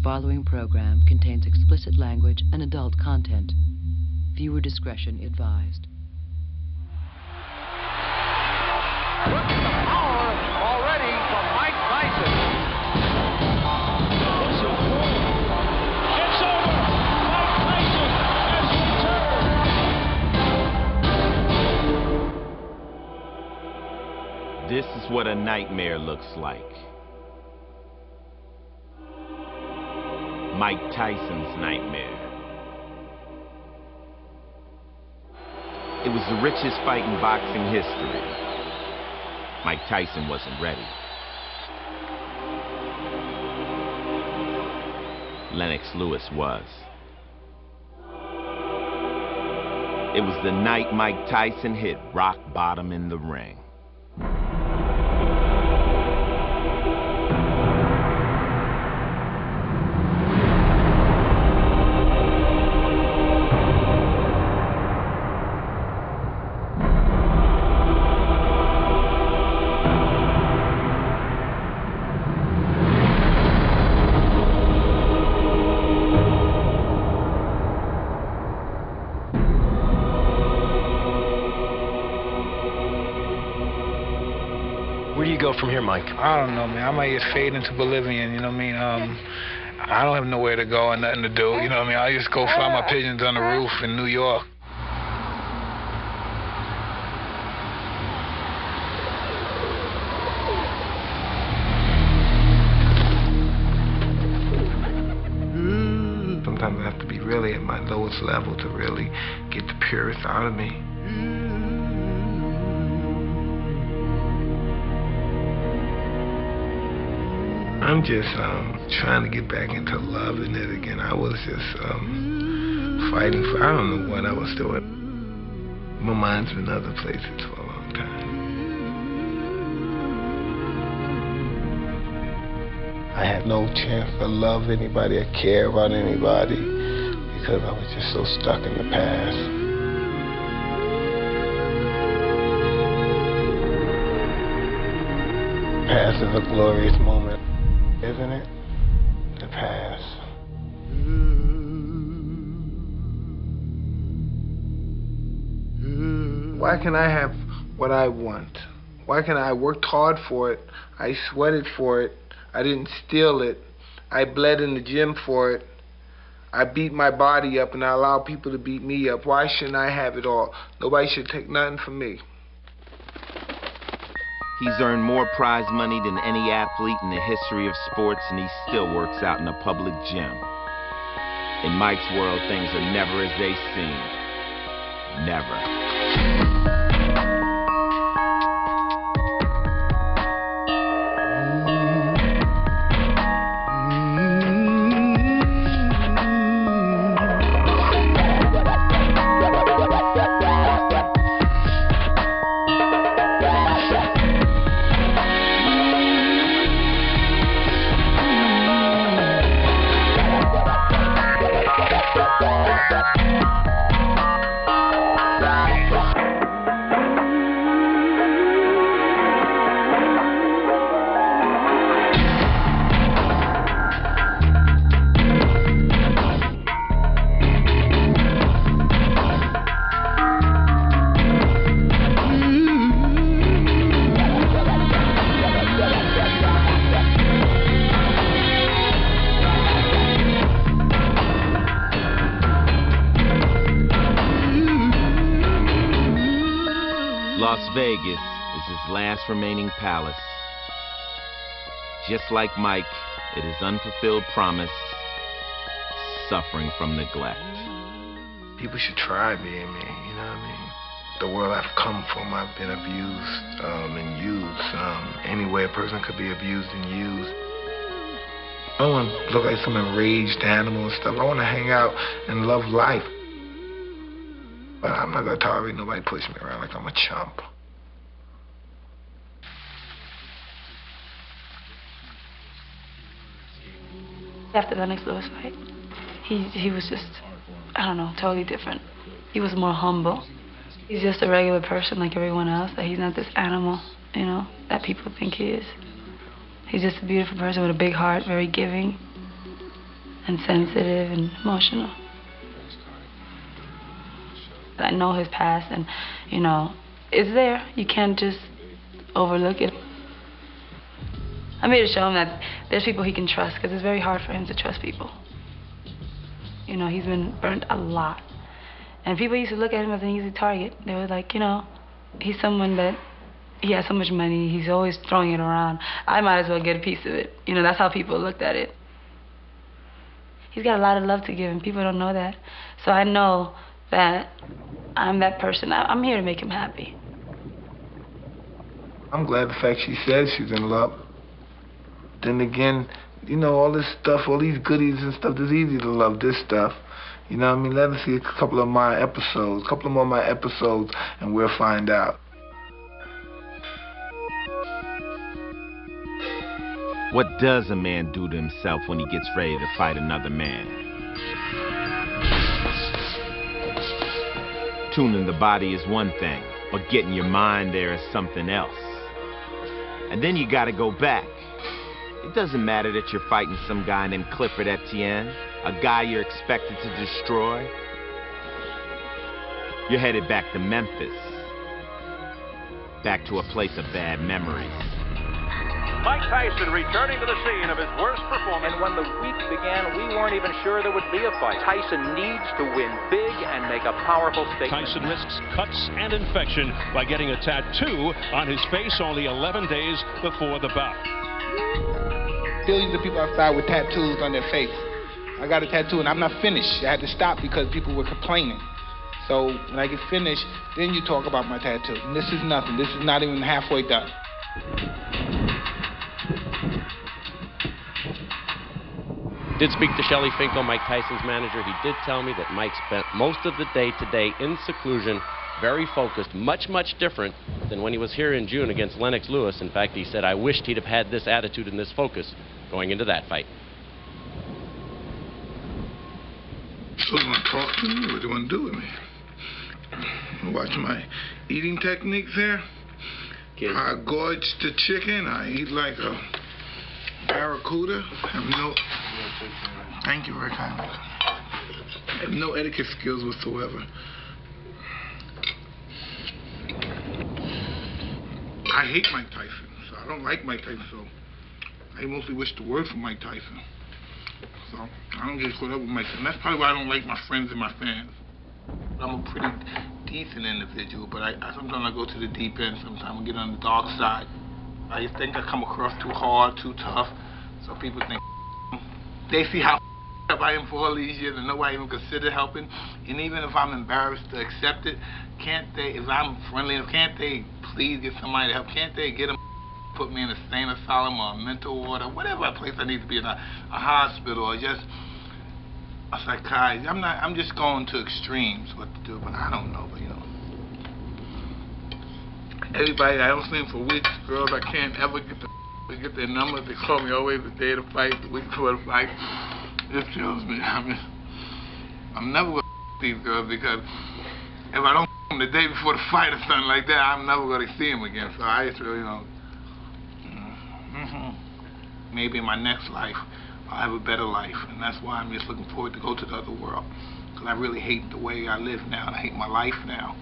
following program contains explicit language and adult content. Viewer discretion advised. Look at the power already from Mike Tyson. It's over. Mike Tyson has returned. This is what a nightmare looks like. Mike Tyson's nightmare. It was the richest fight in boxing history. Mike Tyson wasn't ready. Lennox Lewis was. It was the night Mike Tyson hit rock bottom in the ring. Where do you go from here, Mike? I don't know, man. I might just fade into Bolivian, you know what I mean? I don't have nowhere to go and nothing to do, you know what I mean? I just go fly my pigeons on the roof in New York. Sometimes I have to be really at my lowest level to really get the purest out of me. I'm just trying to get back into loving it again. I was just fighting for, I don't know what I was doing. My mind's been other places for a long time. I had no chance to love anybody or care about anybody because I was just so stuck in the past. Past is a glorious moment. Isn't it? The past. Why can't I have what I want? Why can't I worked hard for it? I sweated for it. I didn't steal it. I bled in the gym for it. I beat my body up and I allow people to beat me up. Why shouldn't I have it all? Nobody should take nothing from me. He's earned more prize money than any athlete in the history of sports, and he still works out in a public gym. In Mike's world, things are never as they seem. Never. Las Vegas is his last remaining palace. Just like Mike, it is unfulfilled promise, suffering from neglect. People should try being me, you know what I mean? The world I've come from, I've been abused and used. Any way a person could be abused and used. I don't want to look like some enraged animal and stuff. I want to hang out and love life. But I'm not going to tolerate nobody push me around like I'm a chump. After the Lennox Lewis fight, he was just, I don't know, totally different. He was more humble. He's just a regular person like everyone else, that he's not this animal, you know, that people think he is. He's just a beautiful person with a big heart, very giving. and sensitive and emotional. I know his past, and, you know, it's there. You can't just overlook it. I'm here to show him that there's people he can trust, because it's very hard for him to trust people. You know, he's been burnt a lot. And people used to look at him as an easy target. They were like, you know, he's someone that, he has so much money, he's always throwing it around. I might as well get a piece of it. You know, that's how people looked at it. He's got a lot of love to give, and people don't know that. So I know that I'm that person. I'm here to make him happy. I'm glad the fact she said she's in love. Then again, you know, all this stuff, all these goodies and stuff, it's easy to love this stuff. You know what I mean? Let us see a couple of my episodes, a couple of more of my episodes, and we'll find out. What does a man do to himself when he gets ready to fight another man? Tuning the body is one thing, but getting your mind there is something else. And then you gotta go back. It doesn't matter that you're fighting some guy named Clifford Etienne, a guy you're expected to destroy. You're headed back to Memphis. Back to a place of bad memories. Mike Tyson returning to the scene of his worst performance. And when the week began, we weren't even sure there would be a fight. Tyson needs to win big and make a powerful statement. Tyson risks cuts and infection by getting a tattoo on his face only 11 days before the bout. Billions of people outside with tattoos on their face. I got a tattoo and I'm not finished. I had to stop because people were complaining. So when I get finished, then you talk about my tattoo. And this is nothing. This is not even halfway done. Did speak to Shelly Finkel, Mike Tyson's manager. He did tell me that Mike spent most of the day today in seclusion, very focused, much, much different than when he was here in June against Lennox Lewis. In fact, he said, I wished he'd have had this attitude and this focus going into that fight. So you want to talk to me? What do you want to do with me? Watch my eating techniques here. I gorge the chicken. I eat like a barracuda. Thank you very kindly. I have no etiquette skills whatsoever. I hate Mike Tyson, so I don't like Mike Tyson, so I mostly wish the worst for Mike Tyson. So I don't get caught up with Mike Tyson. That's probably why I don't like my friends and my fans. I'm a pretty decent individual, but sometimes I go to the deep end, sometimes I get on the dark side. I just think I come across too hard, too tough, so people think they see how up I am for all these years and nobody even considered helping. And even if I'm embarrassed to accept it, can't they, if I'm friendly, can't they please get somebody to help? Can't they get them, put me in a sane asylum or a mental ward or whatever place I need to be in, a hospital or just a psychiatrist? I'm just going to extremes what to do, but I don't know, but you know. Everybody, I don't see them for weeks, girls, I can't ever get their numbers. They call me always the day of the fight, the week before the fight. It kills me. I'm never going to these girls because if I don't them the day before the fight or something like that, I'm never going to see them again. So I just really, you know, maybe in my next life, I'll have a better life. And that's why I'm just looking forward to go to the other world. Because I really hate the way I live now, and I hate my life now.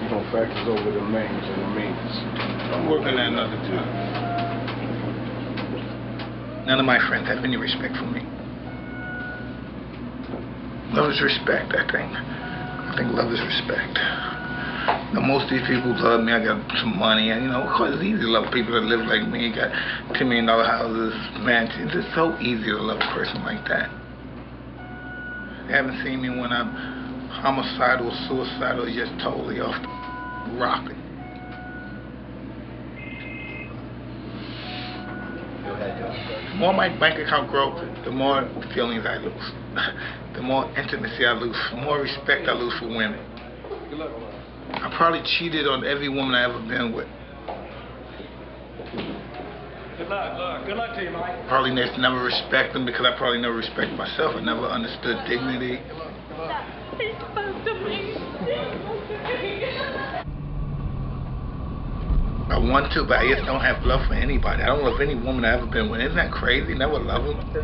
You don't factors over the mains and the means. I'm working at another job. None of my friends have any respect for me. Love is respect, I think. I think love is respect. Now, most of these people love me. I got some money, and you know, of course, it's easy to love people that live like me. Got $10 million houses, mansions. It's so easy to love a person like that. They haven't seen me when I'm homicidal, suicidal, just totally off the rocket. The more my bank account grows, the more feelings I lose. The more intimacy I lose, the more respect I lose for women. I probably cheated on every woman I ever been with. Good luck. Good luck to you, Mike. Probably never respect them because I probably never respect myself. I never understood dignity. I I want to, but I just don't have love for anybody. I don't love any woman I've ever been with. Isn't that crazy? Never love them. 20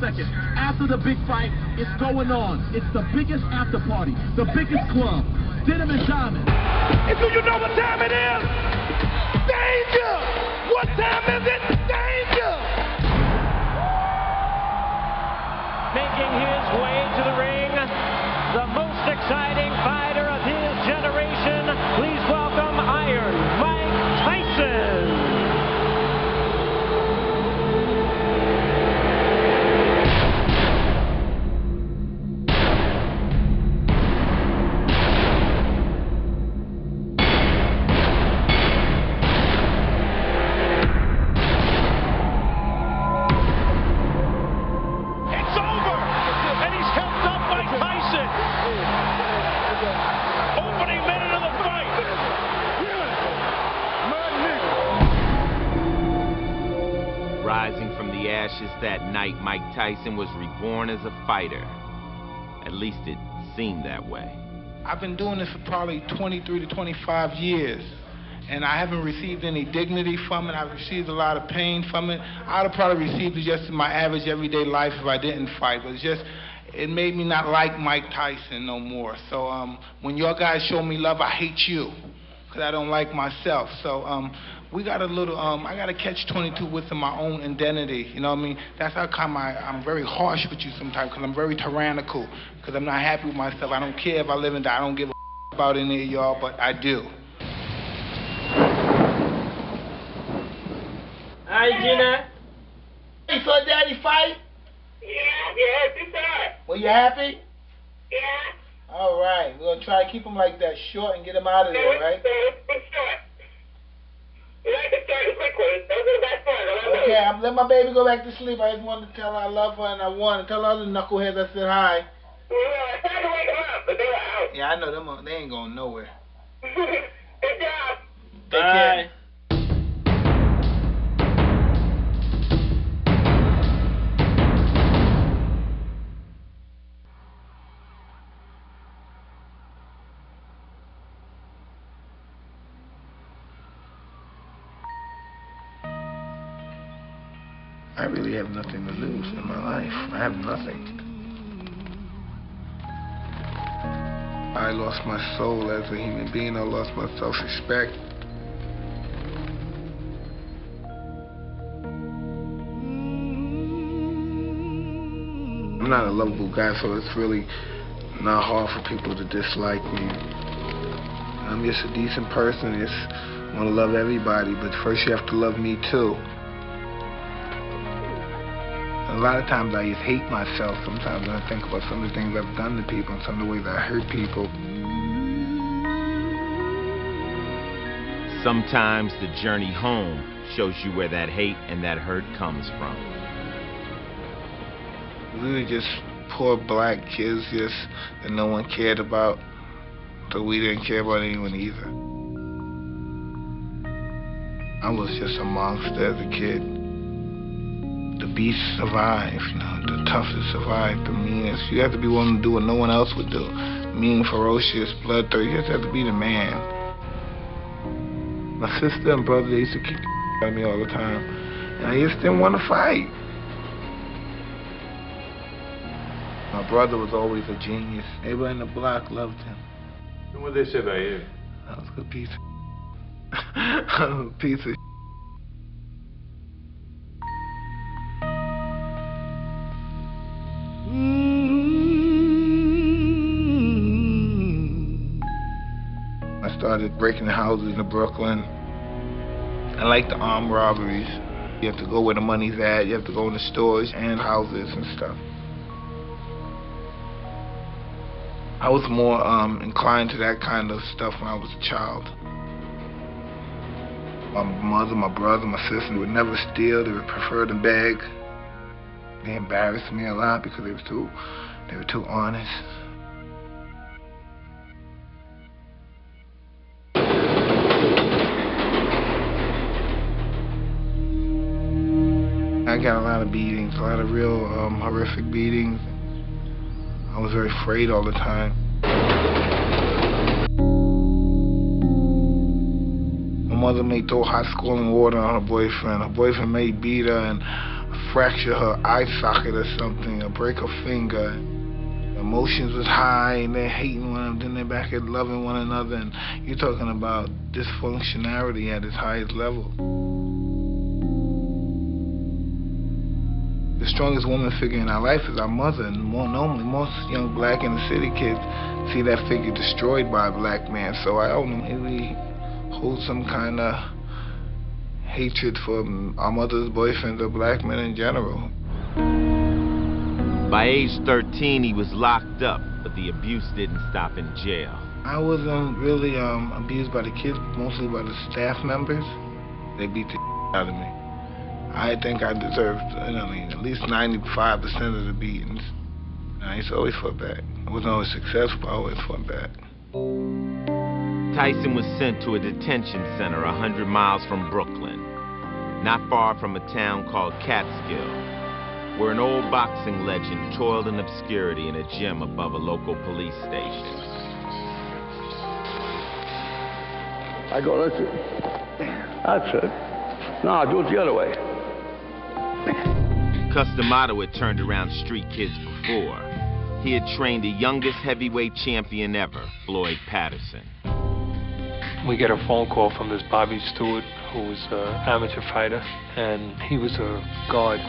seconds. After the big fight, it's going on. It's the biggest after party, the biggest club. Denim and Diamond. And do you know what time it is? Danger! What time is it? Danger! Making his way to the ring, the most exciting fighter of his generation. Please welcome Iron Mike Tyson. Rising from the ashes that night, Mike Tyson was reborn as a fighter. At least it seemed that way. I've been doing this for probably 23 to 25 years, and I haven't received any dignity from it. I've received a lot of pain from it. I'd have probably received it just in my average everyday life if I didn't fight, but it made me not like Mike Tyson no more. So when your guys show me love, I hate you, because I don't like myself. So we got a little, I got to catch 22 within my own identity, you know what I mean? That's how come I'm very harsh with you sometimes, because I'm very tyrannical, because I'm not happy with myself. I don't care if I live and die. I don't give a about any of y'all, but I do. Hi, Gina. You saw Daddy fight? Yeah, it's alright. Were you happy? Yeah. All right, we're going to try to keep him like that, short, and get him out of there, right? It's short. You like to start a quick one. Those are the best ones. Okay, I'm letting my baby go back to sleep. I just wanted to tell her I love her and I want to tell all the knuckleheads I said hi. Well, I tried to wake them up, but they were out. Yeah, I know them. They ain't going nowhere. Good job. Take care. I really have nothing to lose in my life. I have nothing. I lost my soul as a human being. I lost my self-respect. I'm not a lovable guy, so it's really not hard for people to dislike me. I'm just a decent person. I just want to love everybody, but first you have to love me too. A lot of times I just hate myself sometimes when I think about some of the things I've done to people and some of the ways I hurt people. Sometimes the journey home shows you where that hate and that hurt comes from. We were just poor black kids that no one cared about, so we didn't care about anyone either. I was just a monster as a kid. The beast survived, the toughest survived, the meanest. You have to be willing to do what no one else would do. Mean, ferocious, bloodthirsty. You just have to be the man. My sister and brother, they used to kick the out of me all the time. And I just didn't want to fight. My brother was always a genius. Everybody in the block loved him. And what did they say about you? I was a good piece of I was a piece of I started breaking houses in Brooklyn. I like the armed robberies. You have to go where the money's at. You have to go in the stores and houses and stuff. I was more inclined to that kind of stuff when I was a child. My mother, my brother, my sister would never steal. They would prefer to beg. They embarrassed me a lot because they were too honest. I got a lot of beatings, a lot of real horrific beatings. I was very afraid all the time. mother may throw hot scalding water on her boyfriend. Her boyfriend may beat her and fracture her eye socket or something, or break her finger. Emotions was high, and they're hating one another, then they're back at loving one another, and you're talking about dysfunctionality at its highest level. The strongest woman figure in our life is our mother, and normally most young black inner city kids see that figure destroyed by a black man, so I don't know, maybe hold some kind of hatred for our mother's boyfriends or black men in general. By age 13, he was locked up, but the abuse didn't stop in jail. I wasn't really abused by the kids, mostly by the staff members. They beat the out of me. I think I deserved, at least 95% of the beatings. I used to always fight back. I wasn't always successful, but I always fought back. Tyson was sent to a detention center 100 miles from Brooklyn, not far from a town called Catskill, where an old boxing legend toiled in obscurity in a gym above a local police station. I go, that's it. No, do it the other way. Customato had turned around street kids before. He had trained the youngest heavyweight champion ever, Floyd Patterson. We get a phone call from this Bobby Stewart, who was an amateur fighter, and he was a guard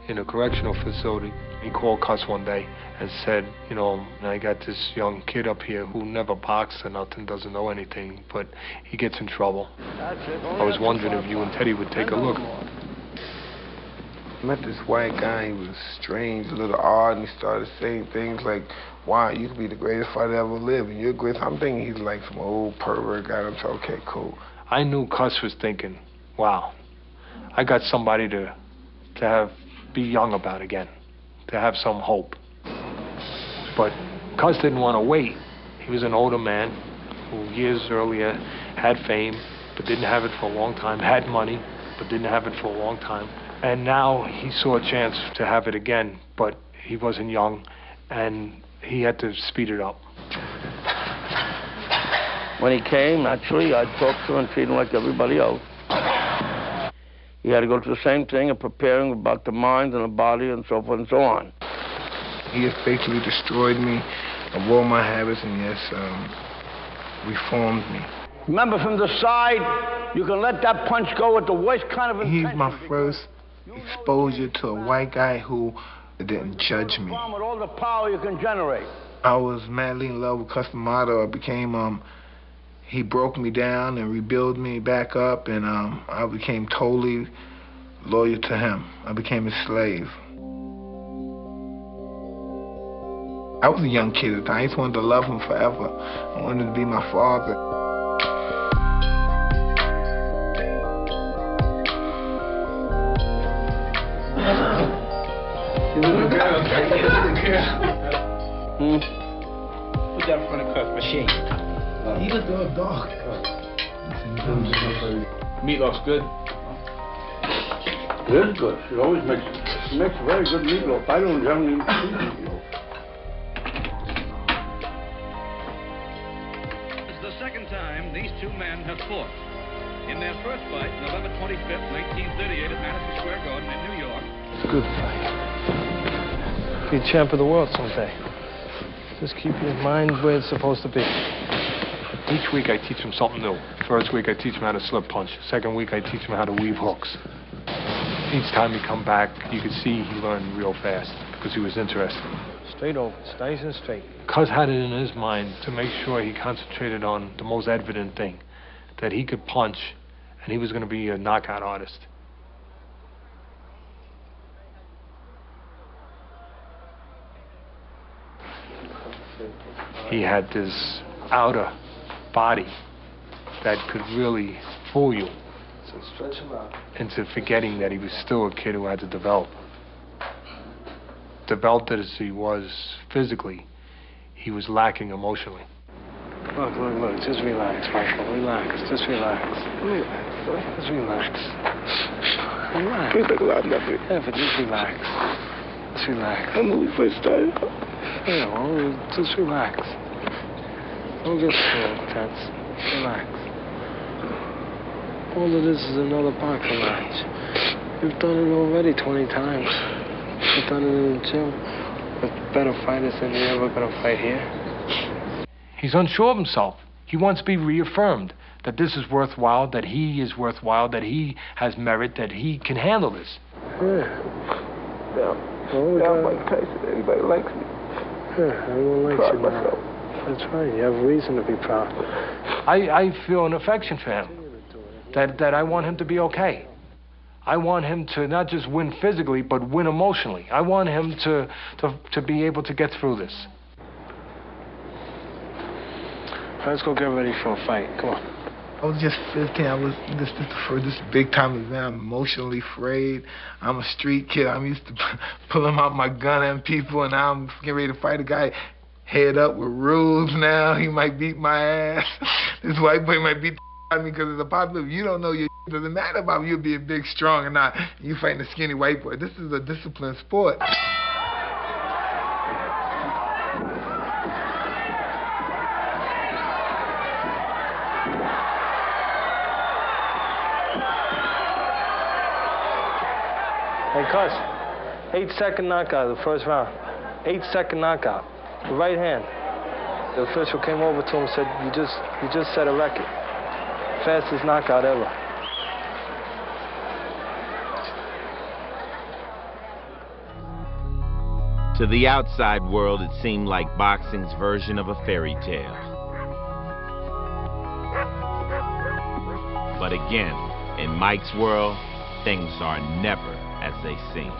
in a correctional facility. He called Cuss one day and said, I got this young kid up here who never boxed or nothing, doesn't know anything, but he gets in trouble. I was wondering if you and Teddy would take a look. I met this white guy. He was strange, a little odd, and he started saying things like, wow, you could be the greatest fighter ever lived, and you're great. I'm thinking he's like some old pervert guy. I'm saying, okay, cool. I knew Cuss was thinking, wow, I got somebody to be young about again, to have some hope. But Cuss didn't want to wait. He was an older man who years earlier had fame, but didn't have it for a long time, had money, but didn't have it for a long time. And now he saw a chance to have it again, but he wasn't young, and he had to speed it up. When he came, naturally, I'd talk to him and treat him like everybody else. He had to go through the same thing of preparing about the mind and the body and so forth and so on. He has basically destroyed me of all my habits, and yes, reformed me. Remember, from the side, you can let that punch go with the worst kind of intention. He's my first exposure to a white guy who didn't judge me. With all the power you can generate. I was madly in love with Customato. I became, he broke me down and rebuilt me back up, and I became totally loyal to him. I became his slave. I was a young kid at the time. I just wanted to love him forever. I wanted to be my father. Put that in front of Cuss, machine. He was the dog. Meatloaf's good. It is good. She always makes very good meatloaf. I don't generally eat meatloaf. It's the second time these two men have fought. In their first fight, November 25th, 1938 at Madison Square Garden in New York. It's a good fight. Be a champ of the world someday. Just keep your mind where it's supposed to be. Each week I teach him something new. First week I teach him how to slip punch. Second week I teach him how to weave hooks. Each time he come back, you could see he learned real fast because he was interested. Straight over, it's nice and straight. Cuz had it in his mind to make sure he concentrated on the most evident thing, that he could punch and he was going to be a knockout artist. He had this outer body that could really fool you into forgetting that he was still a kid who had to develop. Developed as he was physically, he was lacking emotionally. Look, just relax, Michael, relax, just relax. Just relax. Relax. Feels like a lot, nothing. Yeah, but just relax. Just relax. I know we first started. Yeah, well, just relax. Don't get so tense. Relax. All of this is another boxing match. You've done it already 20 times. You've done it in the gym with better fighters than you're ever going to fight here. He's unsure of himself. He wants to be reaffirmed that this is worthwhile, that he is worthwhile, that he has merit, that he can handle this. I'm Mike Tyson. Everybody likes me. Yeah, everyone likes you now. That's right. You have reason to be proud. I feel an affection for him. That I want him to be okay. I want him to not just win physically, but win emotionally. I want him to be able to get through this. Let's go get ready for a fight. Come on. I was just 15. This is the first big time event. I'm emotionally afraid. I'm a street kid. I'm used to pulling out my gun at people, and now I'm getting ready to fight a guy head up with rules now. He might beat my ass. This white boy might beat the out of me because it's a possibility. You don't know your doesn't matter about you being big, strong, or not. You fighting a skinny white boy. This is a disciplined sport. Hey, Cuz, 8-second knockout the first round. 8-second knockout. The right hand. The official came over to him and said, you just set a record. Fastest knockout ever. To the outside world, it seemed like boxing's version of a fairy tale. But again, in Mike's world, things are never as they seem.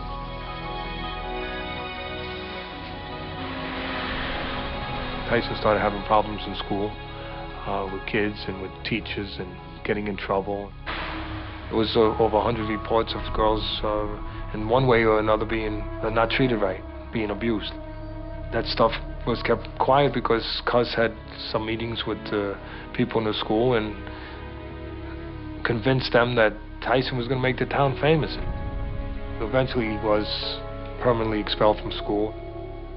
Tyson started having problems in school with kids and with teachers and getting in trouble. It was over 100 reports of girls in one way or another being not treated right, being abused. That stuff was kept quiet because Cuz had some meetings with people in the school and convinced them that Tyson was going to make the town famous. Eventually he was permanently expelled from school.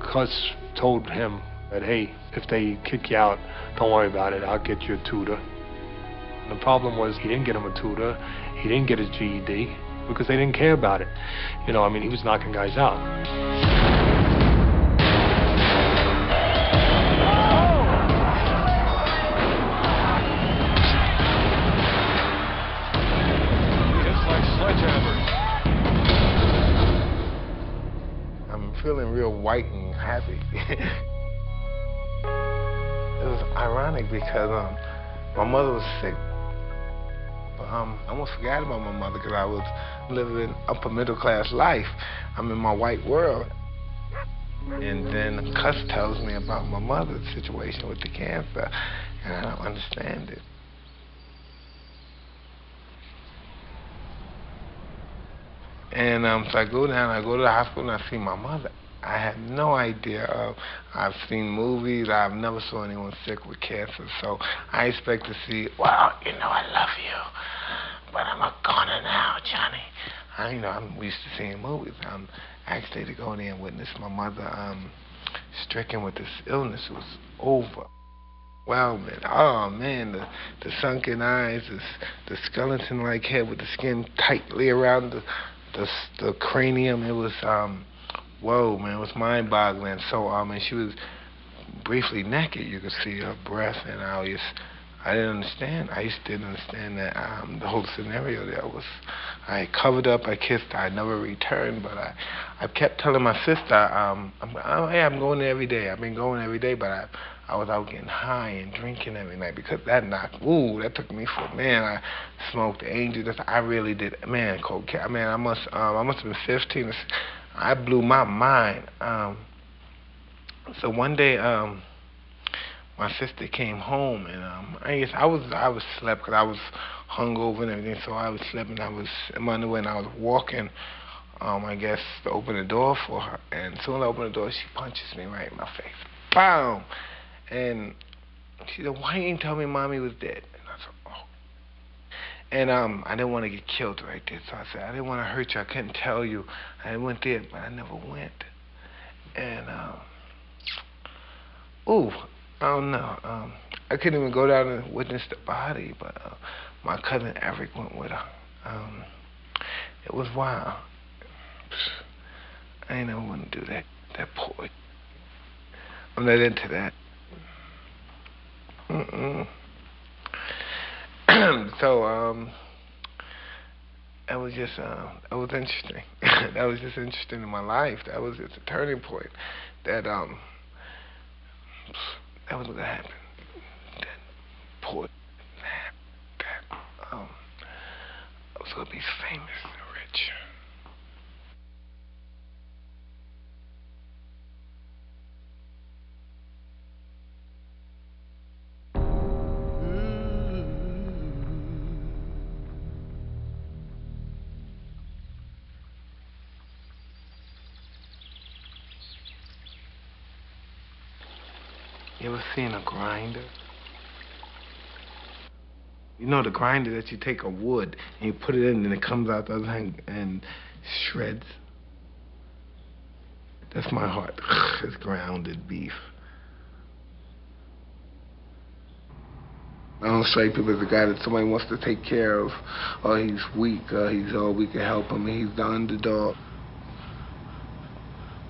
Cuz told him that, hey, if they kick you out, don't worry about it, I'll get you a tutor. And the problem was he didn't get him a tutor, he didn't get his GED, because they didn't care about it. You know, I mean, he was knocking guys out. I'm feeling real white and happy. It was ironic because my mother was sick. I almost forgot about my mother because I was living upper middle class life. I'm in my white world. And then Cus tells me about my mother's situation with the cancer, and I don't understand it. And so I go down, I go to the hospital, and I see my mother. I had no idea. I've seen movies. I've never saw anyone sick with cancer. So I expect to see, well, you know, I love you, but I'm a goner now, Johnny. I'm used to seeing movies. Actually, to go in there and witness my mother stricken with this illness was over. Wow, man. Oh, man, the sunken eyes, the skeleton-like head with the skin tightly around the cranium. It was, whoa, man, it was mind-boggling. So, and she was briefly naked. You could see her breast, and I didn't understand. I just didn't understand that the whole scenario there was. I covered up, I kissed her, I never returned, but I kept telling my sister, I'm going there every day. I've been going every day, but I was out getting high and drinking every night because that took me for, man, I smoked Angel. I really did, man, cocaine. Man, I must have been 15. I blew my mind. So one day, my sister came home, and I guess I was slept because I was hungover and everything. So I was sleeping. I was in my underwear, and I was walking. I guess to open the door for her, and as soon as I open the door, she punches me right in my face. Boom! And she said, "Why you didn't tell me Mommy was dead?" And I said, "Oh." And I didn't want to get killed right there, so I said, "I didn't want to hurt you. I couldn't tell you. I went there, but I never went." And I don't know. I couldn't even go down and witness the body, but My cousin Eric went with her. It was wild. I ain't never want to do that. That poet. I'm not into that. So, that was just, that was interesting. That was just interesting in my life. That was just a turning point. That was what happened. That poet, that I was gonna be famous and rich. You ever seen a grinder? You know the grinder that you take a wood and you put it in and it comes out the other hand and shreds? That's my heart. It's grounded beef. I don't strike people as a guy that somebody wants to take care of, or he's weak, or we can help him, and he's the underdog.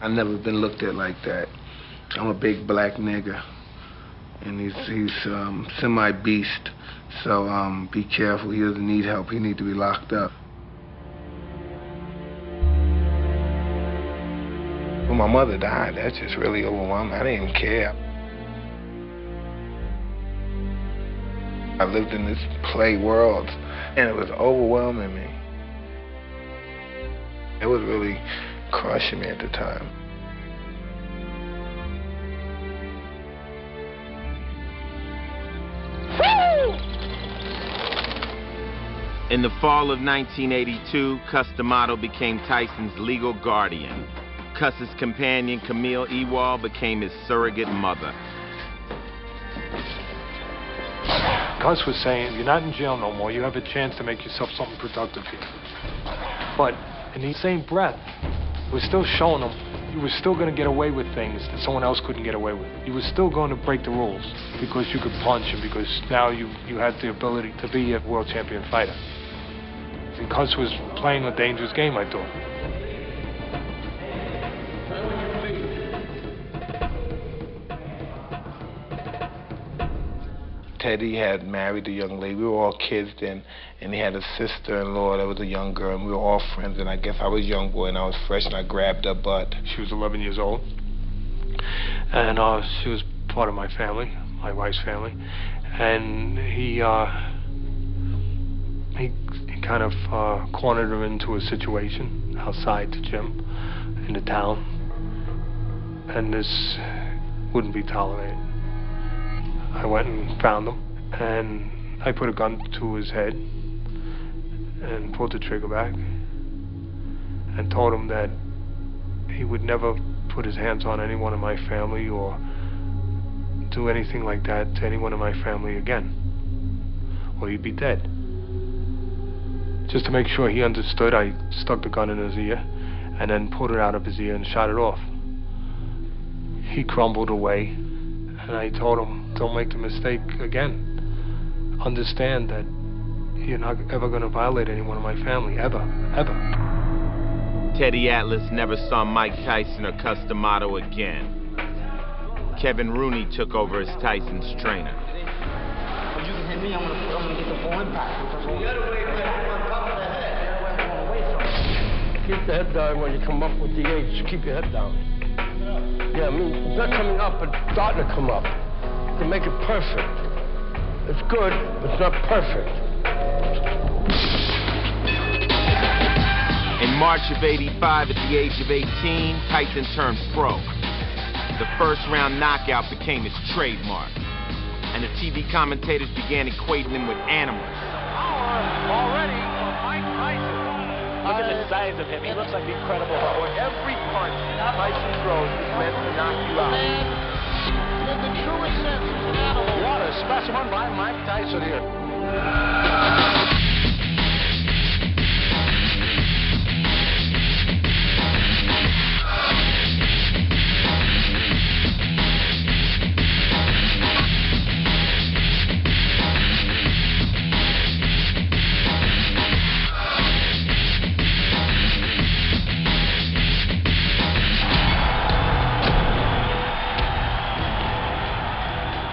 I've never been looked at like that. I'm a big black nigga, and he's semi-beast, so be careful. He doesn't need help. He needs to be locked up. When my mother died, that's just really overwhelming. I didn't even care. I lived in this play world, and it was overwhelming me. It was really crushing me at the time. In the fall of 1982, Cus D'Amato became Tyson's legal guardian. Cus's companion, Camille Ewald, became his surrogate mother. Cus was saying, you're not in jail no more. You have a chance to make yourself something productive here. But in the same breath, it was still showing him you were still going to get away with things that someone else couldn't get away with. You were still going to break the rules because you could punch and because now you had the ability to be a world champion fighter. And Cus was playing a dangerous game, I thought. Teddy had married a young lady. We were all kids then, and he had a sister-in-law that was a young girl, and we were all friends, and I guess I was a young boy, and I was fresh, and I grabbed her butt. She was 11 years old, and she was part of my family, my wife's family, and he kind of cornered her into a situation outside the gym in the town, and this wouldn't be tolerated. I went and found him, and I put a gun to his head and pulled the trigger back and told him that he would never put his hands on anyone in my family or do anything like that to anyone in my family again, or he'd be dead. Just to make sure he understood, I stuck the gun in his ear and then pulled it out of his ear and shot it off. He crumbled away, and I told him, don't make the mistake again. Understand that you're not ever going to violate anyone in my family, ever, ever. Teddy Atlas never saw Mike Tyson or Cus D'Amato again. Kevin Rooney took over as Tyson's trainer. You can hit me, I'm gonna get the full impact. You gotta wait on top of the head. Keep the head down when you come up with the age. Keep your head down. Yeah, I mean, it's not coming up, but starting to come up. To make it perfect. It's good, but it's not perfect. In March of '85, at the age of 18, Tyson turned pro. The first-round knockout became his trademark, and the TV commentators began equating him with animals. Already for Mike Tyson. Look at the size of him. He looks like the Incredible Hulk. For every punch Tyson throws is meant to knock you out. In the truest sense, he's an animal. What a specimen by Mike Tyson here.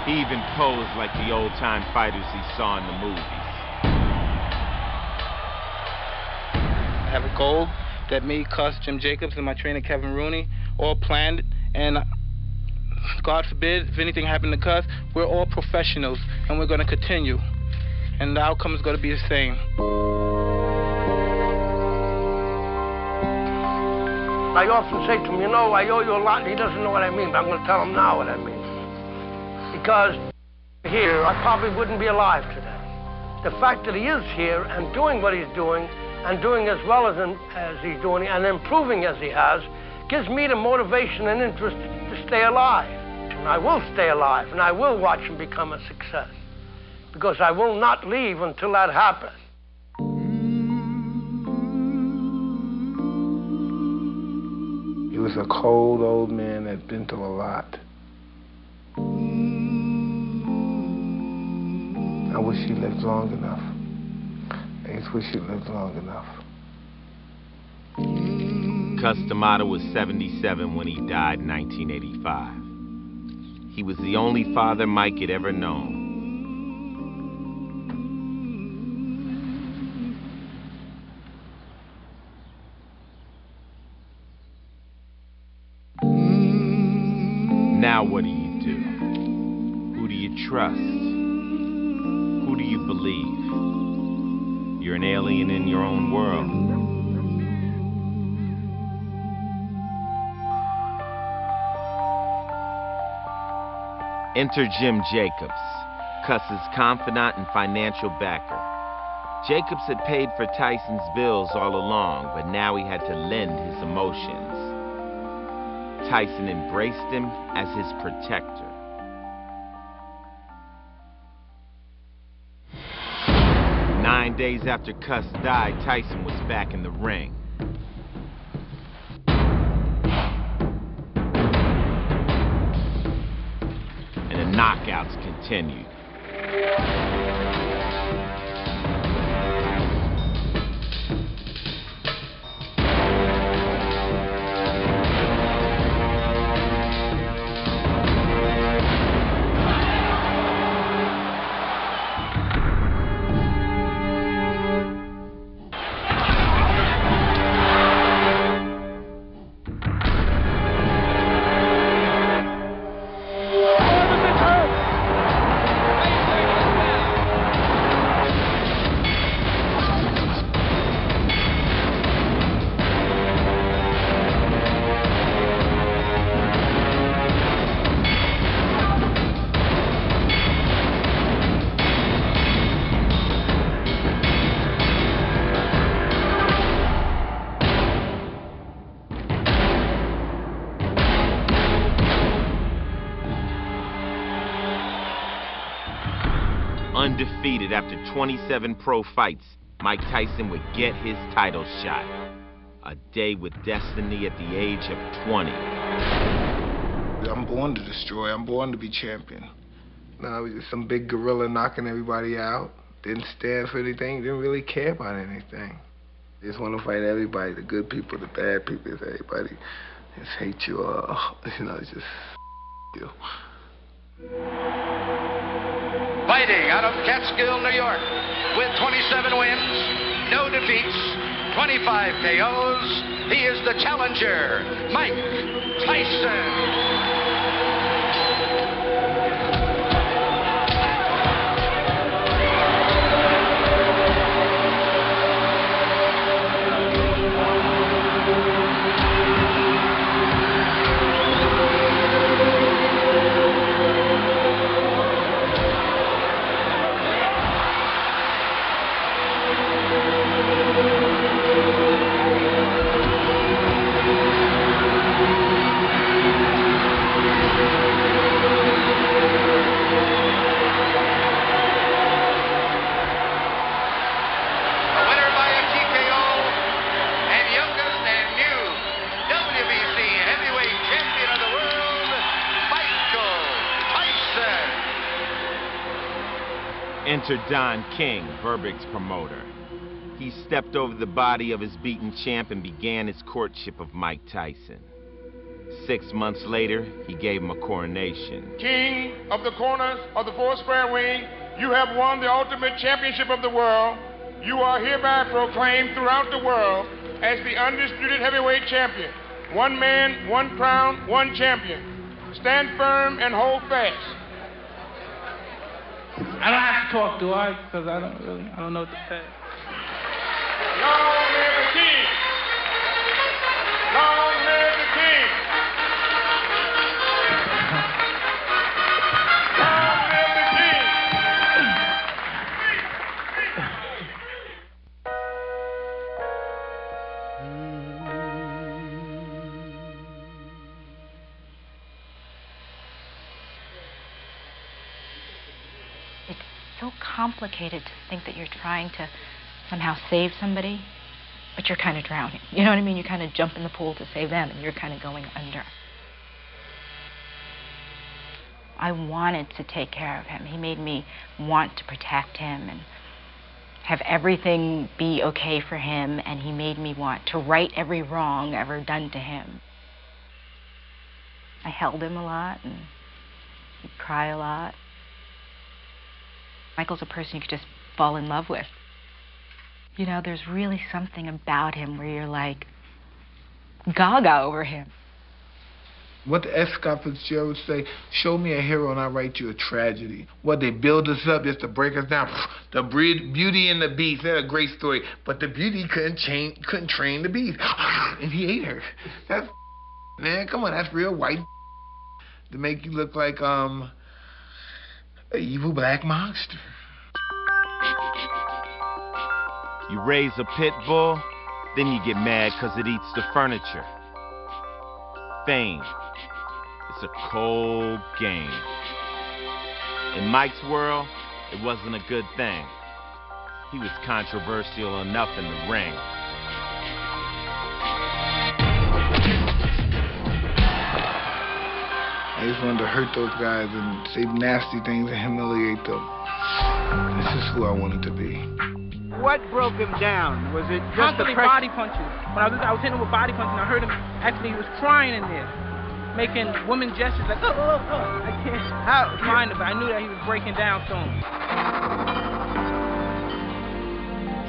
He even posed like the old-time fighters he saw in the movies. I have a goal that me, Cuss, Jim Jacobs, and my trainer Kevin Rooney all planned, and God forbid, if anything happened to Cuss, we're all professionals, and we're going to continue. And the outcome is going to be the same. I often say to him, you know, I owe you a lot, and he doesn't know what I mean, but I'm going to tell him now what I mean. Because here, I probably wouldn't be alive today. The fact that he is here and doing what he's doing, and doing as well as he's doing, and improving as he has, gives me the motivation and interest to stay alive. And I will stay alive, and I will watch him become a success. Because I will not leave until that happens. He was a cold old man that'd been through a lot. I wish he lived long enough. I just wish he lived long enough. Cus D'Amato was 77 when he died in 1985. He was the only father Mike had ever known. Now what do you do? Who do you trust? Who do you believe? You're an alien in your own world. Enter Jim Jacobs, Cuss's confidant and financial backer. Jacobs had paid for Tyson's bills all along, but now he had to lend his emotions. Tyson embraced him as his protector. Nine days after Cuss died, Tyson was back in the ring. And the knockouts continued. Undefeated after 27 pro fights, Mike Tyson would get his title shot. A day with destiny at the age of 20. I'm born to destroy. I'm born to be champion. No, I was just some big gorilla knocking everybody out. Didn't stand for anything. Didn't really care about anything. Just want to fight everybody, the good people, the bad people, everybody. Just hate you all. You know, it's just you. Fighting out of Catskill, New York, with 27 wins, no defeats, 25 KOs, he is the challenger, Mike Tyson. Enter Don King, Verbeek's promoter. He stepped over the body of his beaten champ and began his courtship of Mike Tyson. 6 months later, he gave him a coronation. King of the corners of the 4 square ring, you have won the ultimate championship of the world. You are hereby proclaimed throughout the world as the undisputed heavyweight champion. 1 man, 1 crown, 1 champion. Stand firm and hold fast. I don't have to talk, do I? Because I don't know what to say. Long live the king! Long live the king! Long live the king! It's so complicated to think that you're trying to somehow save somebody, but you're kind of drowning. You know what I mean? You kind of jump in the pool to save them, and you're kind of going under. I wanted to take care of him. He made me want to protect him and have everything be okay for him, and he made me want to right every wrong ever done to him. I held him a lot, and he'd cry a lot. Michael's a person you could just fall in love with. You know, there's really something about him where you're like gaga over him. What the F. Scott Fitzgerald say, show me a hero and I'll write you a tragedy. What, they build us up just to break us down. The Beauty and the Beast, that's a great story. But the beauty couldn't train the beast. And he ate her. That's, man, come on, that's real white to make you look like, an evil black monster. You raise a pit bull, then you get mad because it eats the furniture. Fame. It's a cold game. In Mike's world, it wasn't a good thing. He was controversial enough in the ring. I just wanted to hurt those guys and say nasty things and humiliate them. This is who I wanted to be. What broke him down? Was it just the constantly body punches? When I was hitting him with body punches, and I heard him, actually he was crying in there, making woman gestures like, oh. I can't mind it, but I knew that he was breaking down soon.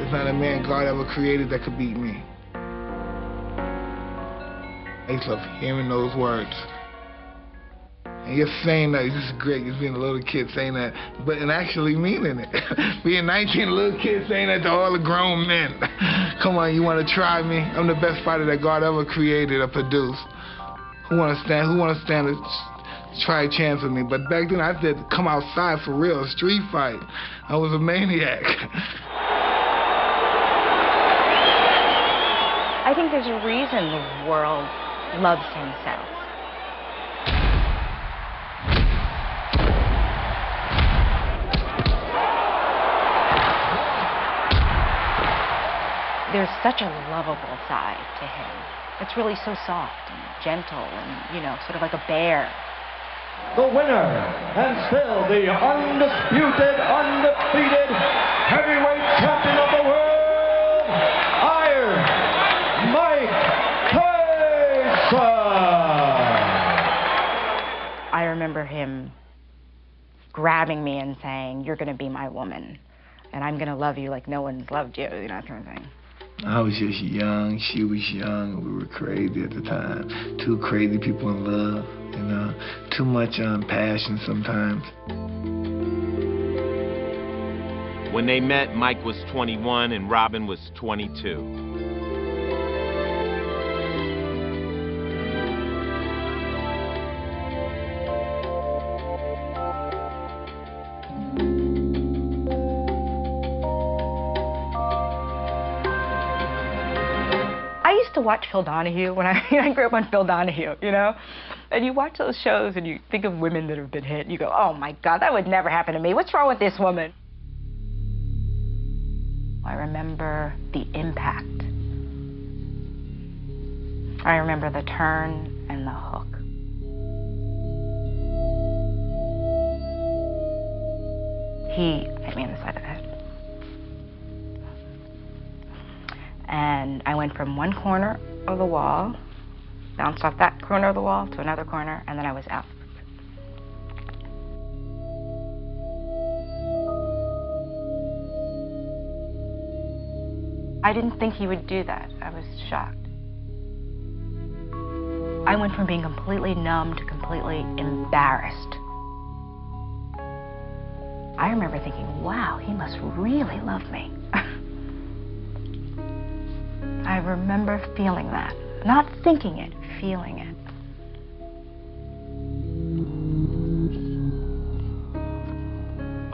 There's not a man God ever created that could beat me. I used to love hearing those words. And you're saying that, this is great, you're being a little kid saying that, but and actually meaning it. Being 19, a little kid saying that to all the grown men. Come on, you want to try me? I'm the best fighter that God ever created or produced. Who want to stand to try a chance with me? But back then I said, come outside for real, a street fight. I was a maniac. I think there's a reason the world loves himself. There's such a lovable side to him. It's really so soft and gentle and, you know, sort of like a bear. The winner, and still the undisputed, undefeated heavyweight champion of the world, Iron Mike Tyson. I remember him grabbing me and saying, "You're going to be my woman, and I'm going to love you like no one's loved you," you know, that kind of thing. I was just young, she was young, we were crazy at the time. 2 crazy people in love, you know, too much passion sometimes. When they met, Mike was 21 and Robin was 22. To watch Phil Donahue when I grew up on Phil Donahue, you know, and you watch those shows and you think of women that have been hit and you go, oh my God, that would never happen to me. What's wrong with this woman? I remember the impact. I remember the turn and the hook. He hit me in the side of the head. And I went from one corner of the wall bounced off that corner of the wall to another corner, and then I was out. I didn't think he would do that. I was shocked. I went from being completely numb to completely embarrassed. I remember thinking, wow, he must really love me. I remember feeling that. Not thinking it, feeling it.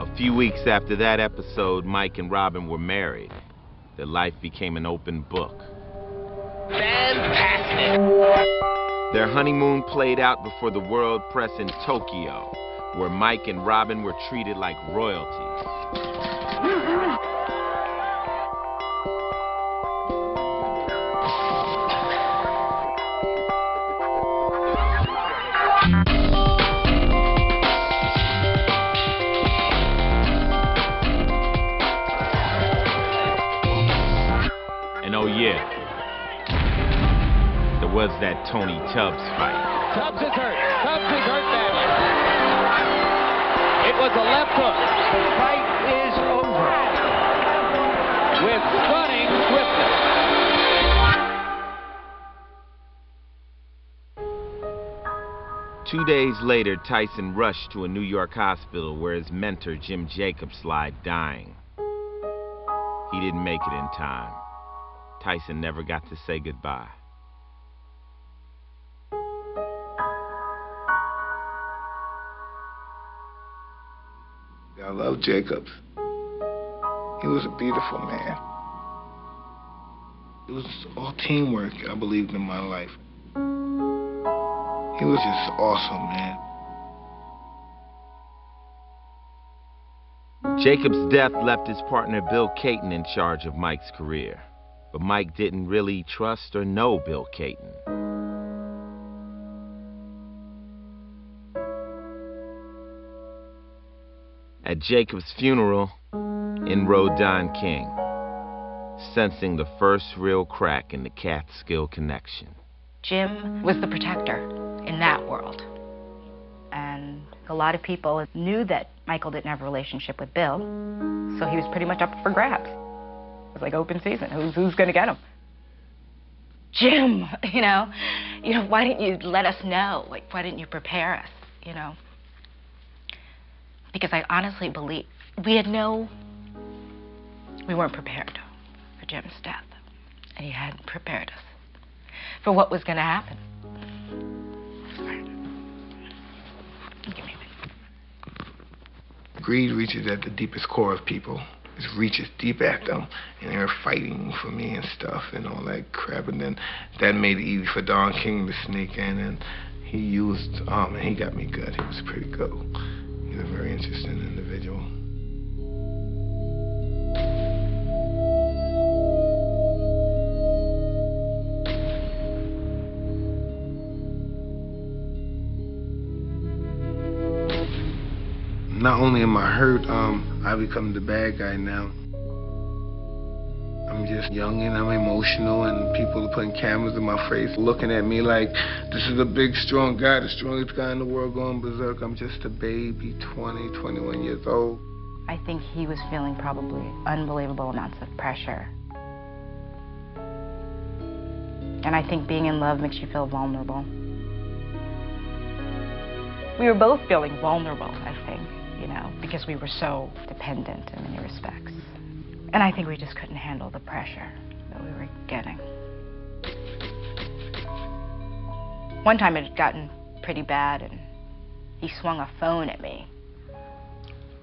A few weeks after that episode, Mike and Robin were married. Their life became an open book. Fantastic! Their honeymoon played out before the world press in Tokyo, where Mike and Robin were treated like royalty. And oh yeah, there was that Tony Tubbs fight. Tubbs is hurt. Tubbs is hurt badly. It was a left hook. The fight is over. With stunning swiftness. 2 days later, Tyson rushed to a New York hospital where his mentor, Jim Jacobs, lied dying. He didn't make it in time. Tyson never got to say goodbye. I love Jacobs. He was a beautiful man. It was all teamwork, I believed, in my life. He was just awesome, man. Jacobs' death left his partner Bill Caton in charge of Mike's career. But Mike didn't really trust or know Bill Caton. At Jacobs' funeral, in rode Don King, sensing the first real crack in the Catskill connection. Jim was the protector in that world. And a lot of people knew that Michael didn't have a relationship with Bill, so he was pretty much up for grabs. It was like open season. Who's going to get him? Jim, you know, why didn't you let us know? Like, why didn't you prepare us, you know? Because I honestly believe we weren't prepared for Jim's death. And he hadn't prepared us for what was going to happen. Greed reaches at the deepest core of people. It reaches deep at them, and they're fighting for me and stuff and all that crap. And then that made it easy for Don King to sneak in, and he used, and he got me good. He was pretty good. He's a very interesting individual. Not only am I hurt, I become the bad guy now. I'm just young and I'm emotional, and people are putting cameras in my face, looking at me like this is a big, strong guy, the strongest guy in the world going berserk. I'm just a baby, 20, 21 years old. I think he was feeling probably unbelievable amounts of pressure. And I think being in love makes you feel vulnerable. We were both feeling vulnerable, I think, you know, because we were so dependent in many respects. And I think we just couldn't handle the pressure that we were getting. One time it had gotten pretty bad, and he swung a phone at me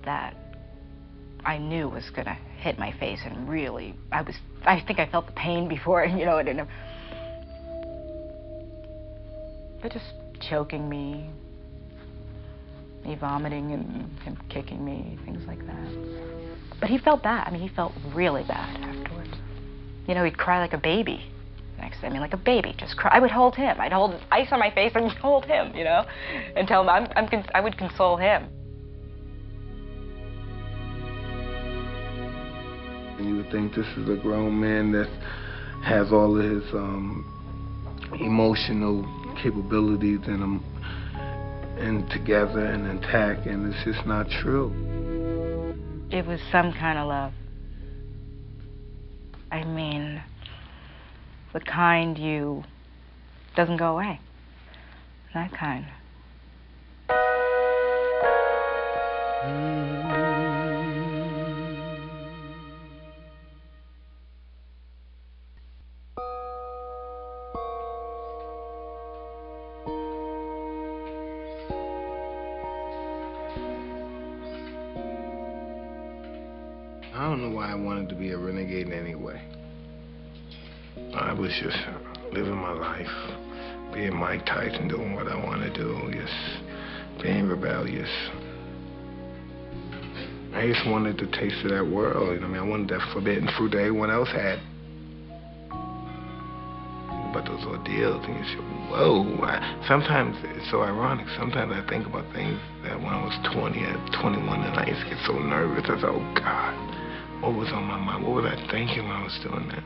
that I knew was gonna hit my face, and really, I think I felt the pain before, you know, but just choking me vomiting, and him kicking me, things like that. But he felt bad. I mean, he felt really bad afterwards. You know, he'd cry like a baby. Like a baby, just cry. I would hold him. I'd hold ice on my face and hold him, you know, and tell him I would console him. And you would think this is a grown man that has all of his emotional capabilities in them and together and intact, and it's just not true. It was some kind of love. I mean, the kind you doesn't go away. That kind. I don't know why I wanted to be a renegade anyway. I was just living my life, being Mike Tyson, doing what I want to do, just being rebellious. I just wanted the taste of that world, you know what I mean? I wanted that forbidden fruit that everyone else had. But those ordeals, and you say, whoa. Sometimes it's so ironic. Sometimes I think about things that when I was 20 or 21 and I used to get so nervous. I thought, oh God, what was on my mind? What was I thinking when I was doing that?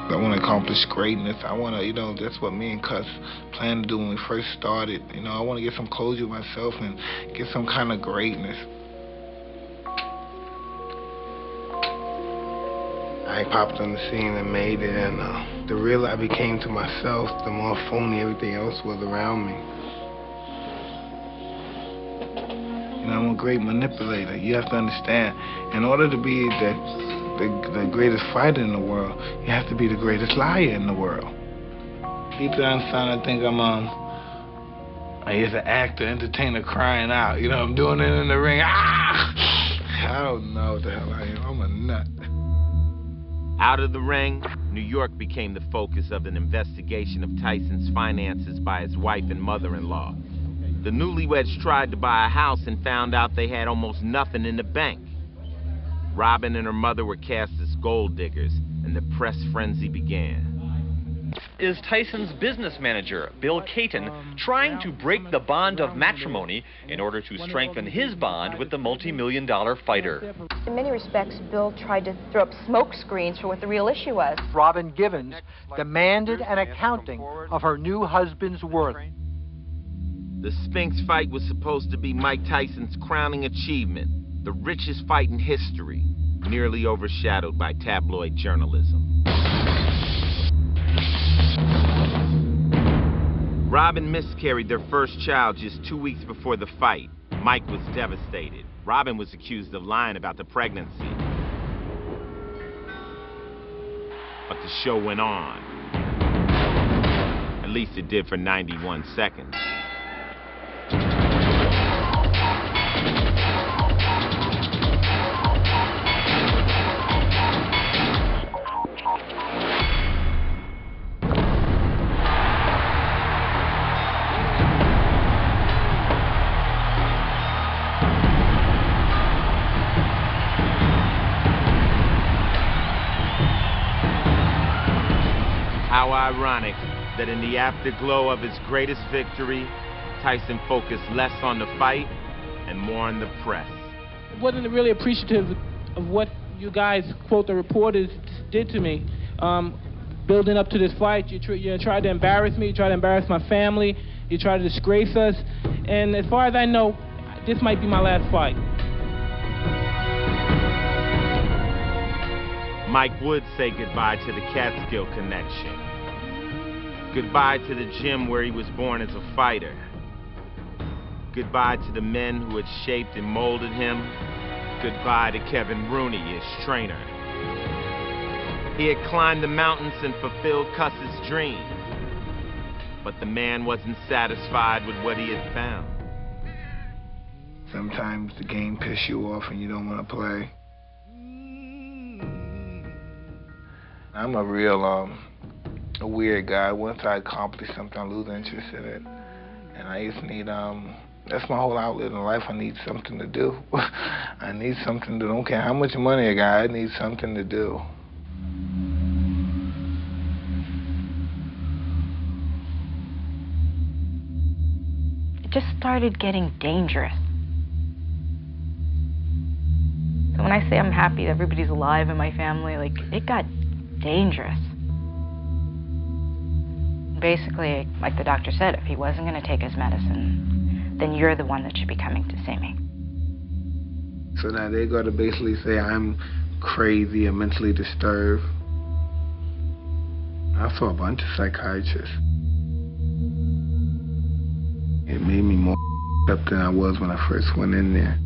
I want to accomplish greatness. I want to, you know, that's what me and Cuss planned to do when we first started. You know, I want to get some closure with myself and get some kind of greatness. I popped on the scene and made it, and the realer I became to myself, the more phony everything else was around me. You know, I'm a great manipulator. You have to understand, in order to be the greatest fighter in the world, you have to be the greatest liar in the world. Deep down inside, I think I'm just an actor, entertainer crying out. You know, I'm doing it in the ring. Ah! I don't know what the hell I am. I'm a nut. Out of the ring, New York became the focus of an investigation of Tyson's finances by his wife and mother-in-law. The newlyweds tried to buy a house and found out they had almost nothing in the bank. Robin and her mother were cast as gold diggers, and the press frenzy began. Is Tyson's business manager, Bill Caton, trying to break the bond of matrimony in order to strengthen his bond with the multi-million-dollar fighter? In many respects, Bill tried to throw up smoke screens for what the real issue was. Robin Givens demanded an accounting of her new husband's worth. The Sphinx fight was supposed to be Mike Tyson's crowning achievement, the richest fight in history, nearly overshadowed by tabloid journalism. Robin miscarried their first child just 2 weeks before the fight. Mike was devastated. Robin was accused of lying about the pregnancy. But the show went on. At least it did for 91 seconds. How ironic that in the afterglow of his greatest victory, Tyson focused less on the fight and more on the press. I wasn't really appreciative of what you guys, quote, the reporters did to me. Building up to this fight, you tried to embarrass me, you tried to embarrass my family, you tried to disgrace us, and as far as I know, this might be my last fight. Mike would say goodbye to the Catskill connection. Goodbye to the gym where he was born as a fighter. Goodbye to the men who had shaped and molded him. Goodbye to Kevin Rooney, his trainer. He had climbed the mountains and fulfilled Cuss's dream. But the man wasn't satisfied with what he had found. Sometimes the game pisses you off and you don't want to play. I'm a real a weird guy. Once I accomplish something, I lose interest in it. And I just need, that's my whole outlet in life. I need something to do. I need something to, don't care how much money I got, I need something to do. It just started getting dangerous. So when I say I'm happy that everybody's alive in my family, like, it got dangerous. basically, like the doctor said, if he wasn't going to take his medicine, then you're the one that should be coming to see me. So now they're going to basically say I'm crazy and mentally disturbed. I saw a bunch of psychiatrists. It made me more up than I was when I first went in there.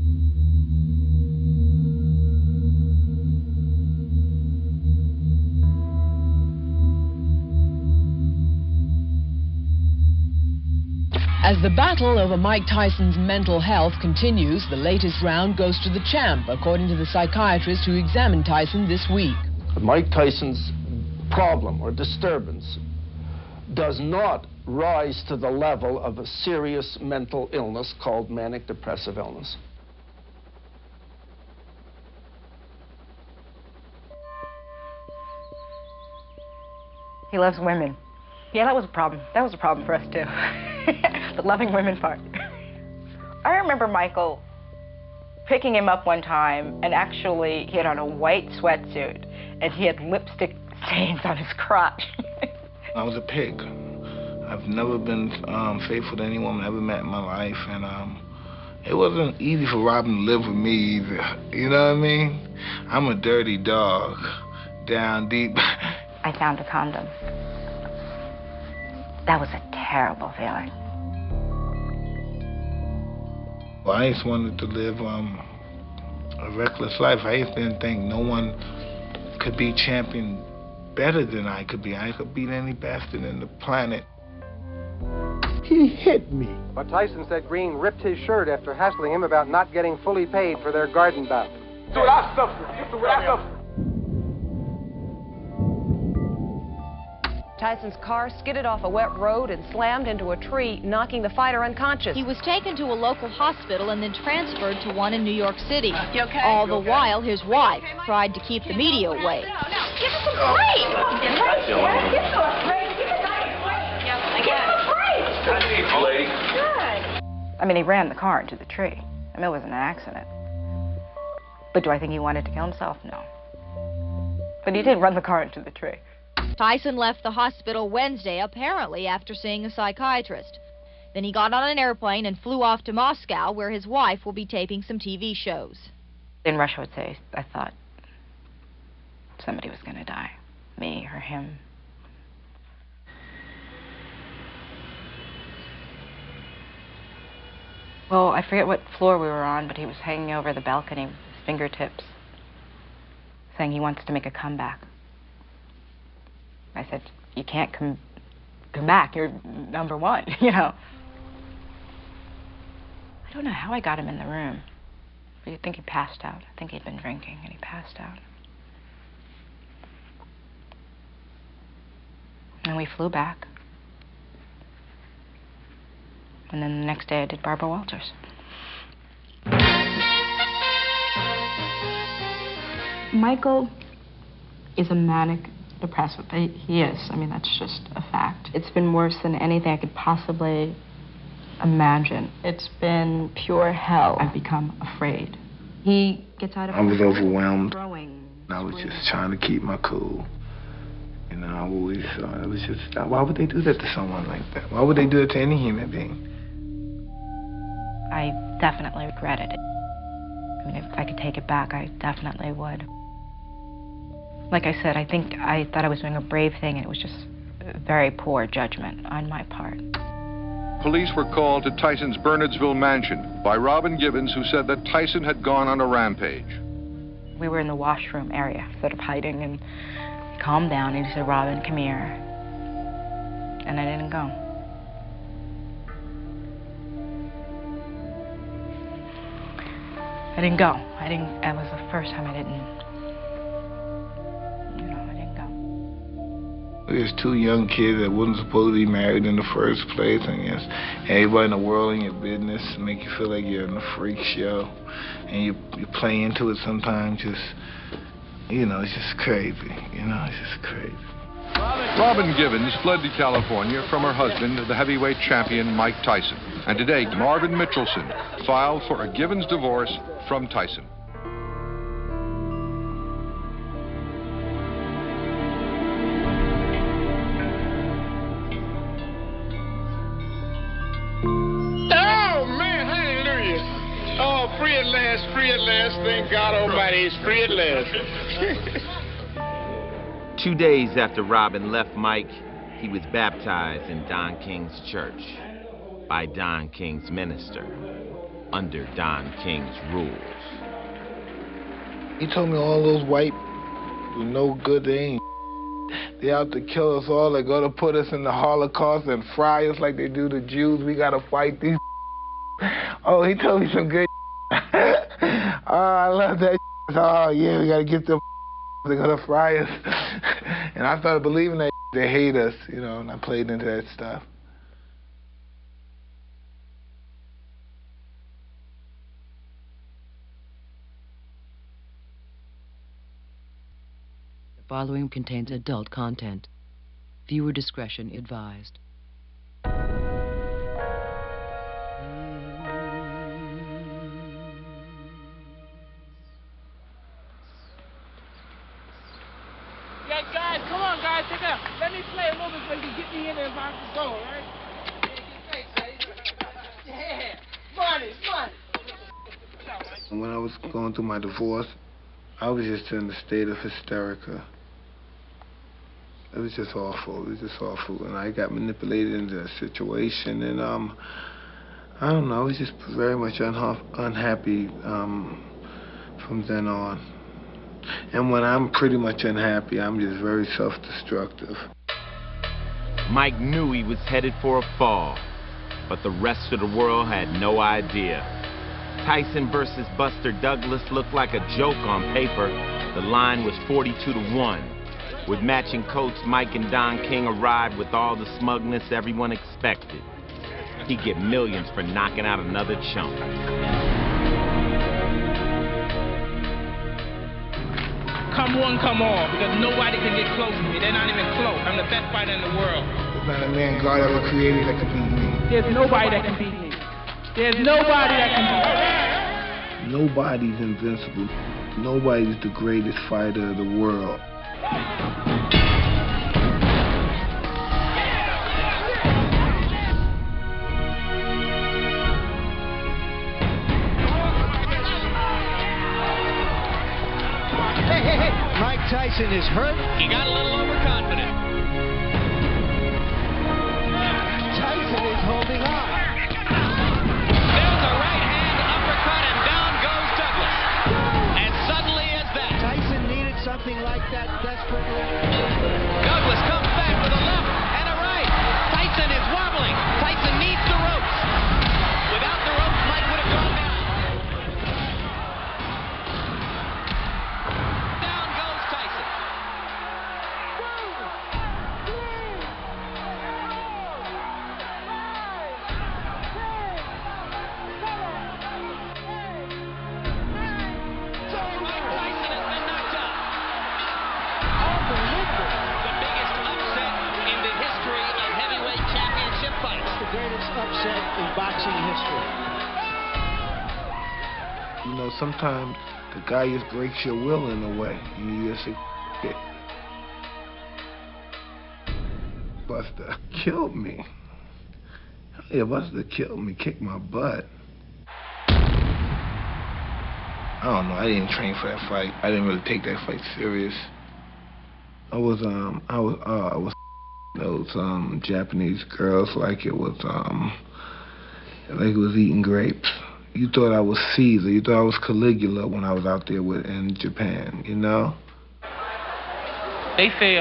As the battle over Mike Tyson's mental health continues, the latest round goes to the champ, according to the psychiatrist who examined Tyson this week. Mike Tyson's problem or disturbance does not rise to the level of a serious mental illness called manic depressive illness. He loves women. Yeah, that was a problem. That was a problem for us, too. The loving women part. I remember Michael picking him up one time, and actually he had on a white sweatsuit, and he had lipstick stains on his crotch. I was a pig. I've never been faithful to any woman I ever met in my life, and it wasn't easy for Robin to live with me either. You know what I mean? I'm a dirty dog, down deep. I found a condom. That was a terrible feeling. Well, I just wanted to live a reckless life. I just didn't think no one could be champion better than I could be. I could beat any bastard in the planet. He hit me. But Tyson said Green ripped his shirt after hassling him about not getting fully paid for their garden bout. That's what I suffered. That's what I suffered. Tyson's car skidded off a wet road and slammed into a tree, knocking the fighter unconscious. He was taken to a local hospital and then transferred to one in New York City. You okay? All the while, his wife tried to keep the media away. Give us a break! Give us a break! Give us a break! Give us a break! Good. I mean, he ran the car into the tree. I mean, it wasn't an accident. But do I think he wanted to kill himself? No. But he did run the car into the tree. Tyson left the hospital Wednesday, apparently after seeing a psychiatrist. Then he got on an airplane and flew off to Moscow, where his wife will be taping some TV shows. In Russia, I would say, I thought somebody was going to die. Me or him. Well, I forget what floor we were on, but he was hanging over the balcony with his fingertips, saying he wants to make a comeback. I said, you can't come back. You're number one, you know. I don't know how I got him in the room. But I think he passed out. I think he'd been drinking and he passed out. And we flew back. And then the next day I did Barbara Walters. Michael is a manic depressive. He is. I mean, that's just a fact. It's been worse than anything I could possibly imagine. It's been pure hell. I've become afraid. He gets out of... I was overwhelmed. I was just trying to keep my cool. You know, I always thought it was just, why would they do that to someone like that? Why would they do it to any human being? I definitely regretted it. I mean, if I could take it back, I definitely would. Like I said, I think I thought I was doing a brave thing, and it was just very poor judgment on my part. Police were called to Tyson's Bernardsville mansion by Robin Givens, who said that Tyson had gone on a rampage. We were in the washroom area, sort of hiding, and he calmed down, and he said, Robin, come here. And I didn't go. I didn't go. That was the first time I didn't. There's two young kids that wasn't supposed to be married in the first place, and yes, everybody in the world in your business make you feel like you're in a freak show, and you play into it sometimes. Just, you know, it's just crazy. You know, it's just crazy. Robin Givens fled to California from her husband, the heavyweight champion Mike Tyson, and today Marvin Mitchelson filed for a Givens divorce from Tyson. free at last, free at last. Thank God Almighty, he's free at last. 2 days after Robin left Mike, he was baptized in Don King's church by Don King's minister, under Don King's rules. He told me all those white were no good, they ain't. They out to kill us all. They're gonna put us in the Holocaust and fry us like they do the Jews. We gotta fight these. Oh, he told me some good. Oh, I love that. Oh, yeah, we gotta get them. They're gonna fry us. And I started believing that they hate us, you know, and I played into that stuff. The following contains adult content. Viewer discretion advised. Yeah, guys, come on, guys, take out. Let me play a little bit so you can get me in there if I can go, all right? Yeah, money. When I was going through my divorce, I was just in a state of hysterica. It was just awful. It was just awful. And I got manipulated into a situation, and I don't know, I was just very much unhappy from then on. And when I'm pretty much unhappy, I'm just very self-destructive. Mike knew he was headed for a fall, but the rest of the world had no idea. Tyson versus Buster Douglas looked like a joke on paper. The line was 42-1. With matching coats, Mike and Don King arrived with all the smugness everyone expected. He'd get millions for knocking out another chump. Come one, come all, because nobody can get close to me. They're not even close. I'm the best fighter in the world. There's not a man God ever created that can beat me. There's nobody that can beat me. There's nobody that can beat me. Nobody's invincible. Nobody's the greatest fighter of the world. Hey, Mike Tyson is hurt. He got a little overconfident. Tyson is holding on. There's a right hand uppercut, and down goes Douglas. As suddenly as that. Tyson needed something like that desperately. Douglas comes back with a left and a right. Tyson is wobbling. Tyson needs the ropes. Without the ropes, Mike would have gone down. You know, sometimes the guy just breaks your will in a way. You just say, it. Buster killed me. Yeah, Buster killed me, kicked my butt. I don't know, I didn't train for that fight. I didn't really take that fight serious. I was those Japanese girls like it was eating grapes. You thought I was Caesar, you thought I was Caligula when I was out there in Japan, you know? They say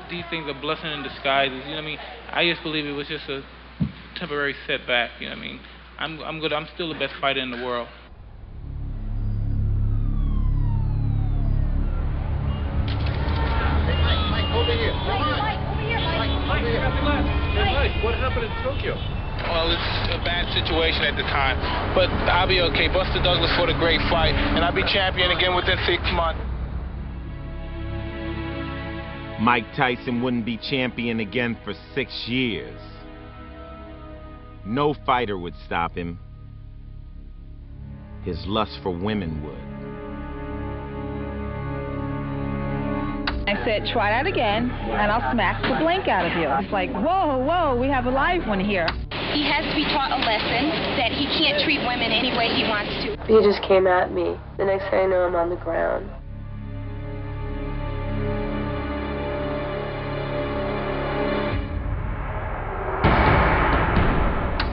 these things are blessing in disguise. You know what I mean? I just believe it was just a temporary setback, you know what I mean? I'm good. I'm still the best fighter in the world. What happened in Tokyo? Well, it's a bad situation at the time, but I'll be okay. Buster Douglas fought a great fight, and I'll be champion again within 6 months. Mike Tyson wouldn't be champion again for 6 years. No fighter would stop him. His lust for women would. I said, try that again, and I'll smack the blank out of you. It's like, whoa, we have a live one here. He has to be taught a lesson that he can't treat women any way he wants to. He just came at me. The next thing I know, I'm on the ground.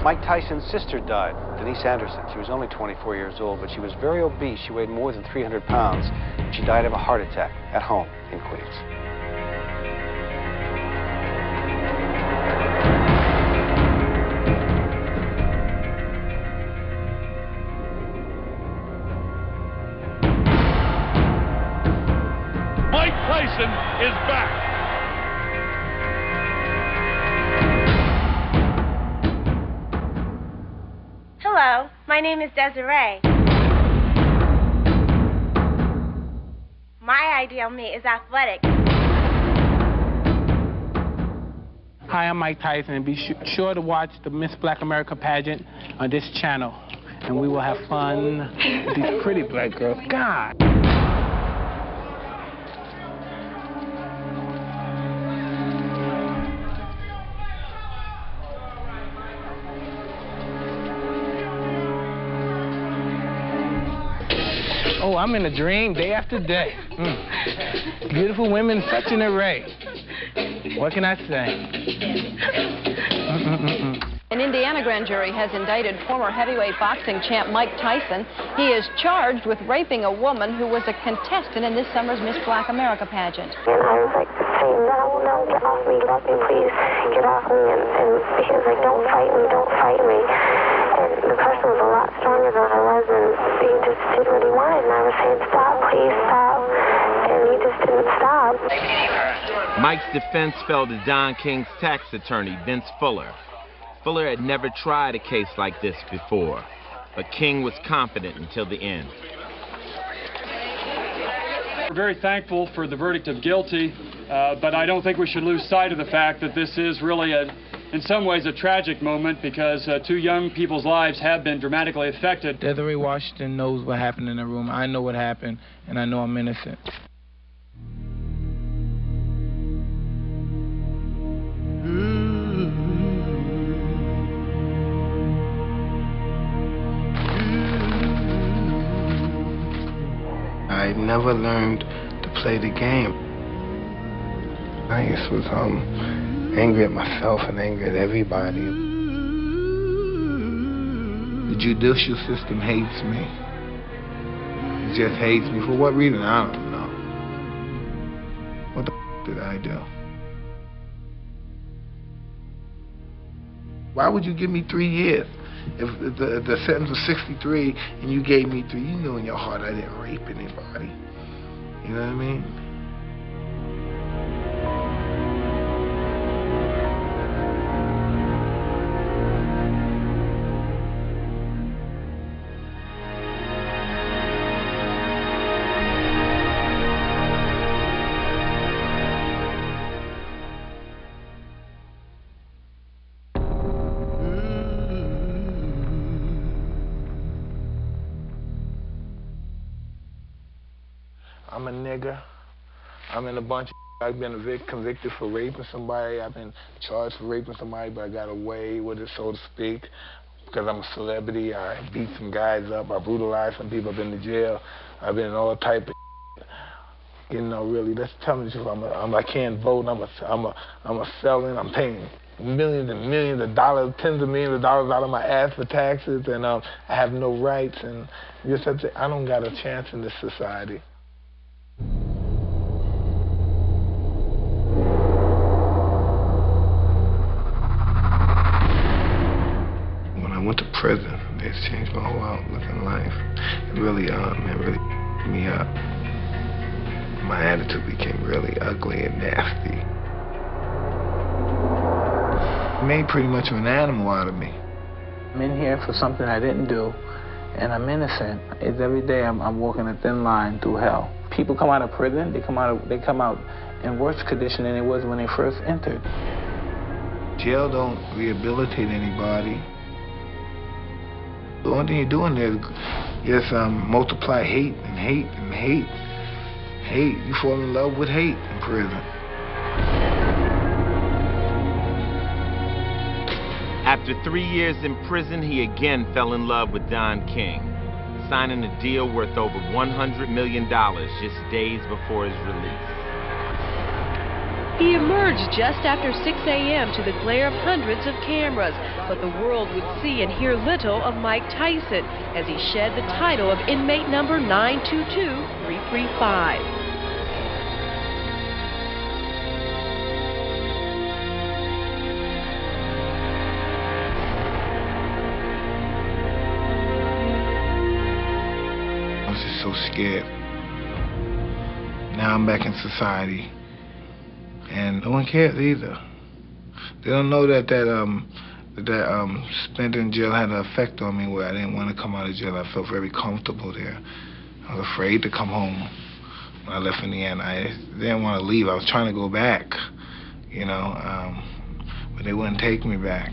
Mike Tyson's sister died, Denise Anderson. She was only 24 years old, but she was very obese. She weighed more than 300 pounds. She died of a heart attack at home in Queens. Mike Tyson is back. Hello, my name is Desiree. My ideal mate is athletic. Hi, I'm Mike Tyson, and be sure to watch the Miss Black America pageant on this channel. And we will have fun with these pretty black girls. God! Oh, I'm in a dream day after day. Beautiful women, such an array. What can I say? An Indiana grand jury has indicted former heavyweight boxing champ Mike Tyson. He is charged with raping a woman who was a contestant in this summer's Miss Black America pageant. And I was like saying, no, get off me, please, get off me. And he was like, don't fight me. And the person was a lot stronger than I was, and he just did what he wanted. And I was saying, stop, please, stop. And he just didn't stop. Mike's defense fell to Don King's tax attorney, Vince Fuller. Fuller had never tried a case like this before, but King was confident until the end. We're very thankful for the verdict of guilty, but I don't think we should lose sight of the fact that this is really, in some ways, a tragic moment because two young people's lives have been dramatically affected. Desiree Washington knows what happened in the room. I know what happened, and I know I'm innocent. I never learned to play the game. I just was angry at myself and angry at everybody. The judicial system hates me. It just hates me. For what reason? I don't know. What the did I do? Why would you give me 3 years? If the sentence was 63 and you gave me 3, you knew in your heart I didn't rape anybody. You know what I mean? I'm a nigger. I'm in a bunch of I've been convicted for raping somebody. I've been charged for raping somebody, but I got away with it, so to speak, because I'm a celebrity. I beat some guys up. I brutalized some people. I've been to jail. I've been in all type of you know, really, that's telling the truth. I can't vote. I'm a felon. I'm paying millions and millions of dollars, tens of millions of dollars out of my ass for taxes, and I have no rights. And just have to, I don't got a chance in this society. When I went to prison, it's changed my whole outlook in life. It really, me up. My attitude became really ugly and nasty. It made pretty much of an animal out of me. I'm in here for something I didn't do, and I'm innocent. It's every day I'm walking a thin line through hell. People come out of prison, they come out in worse condition than they was when they first entered. Jail don't rehabilitate anybody. The only thing you're doing there is multiply hate and hate and hate. Hate, you fall in love with hate in prison. After 3 years in prison, he again fell in love with Don King. signing a deal worth over $100 million just days before his release. He emerged just after 6 a.m. to the glare of hundreds of cameras, but the world would see and hear little of Mike Tyson as he shed the title of inmate number 922335. I was just so scared. Now I'm back in society, and no one cares either. They don't know that spent in jail had an effect on me where I didn't want to come out of jail. I felt very comfortable there. I was afraid to come home when I left Indiana. I didn't want to leave. I was trying to go back, you know, but they wouldn't take me back.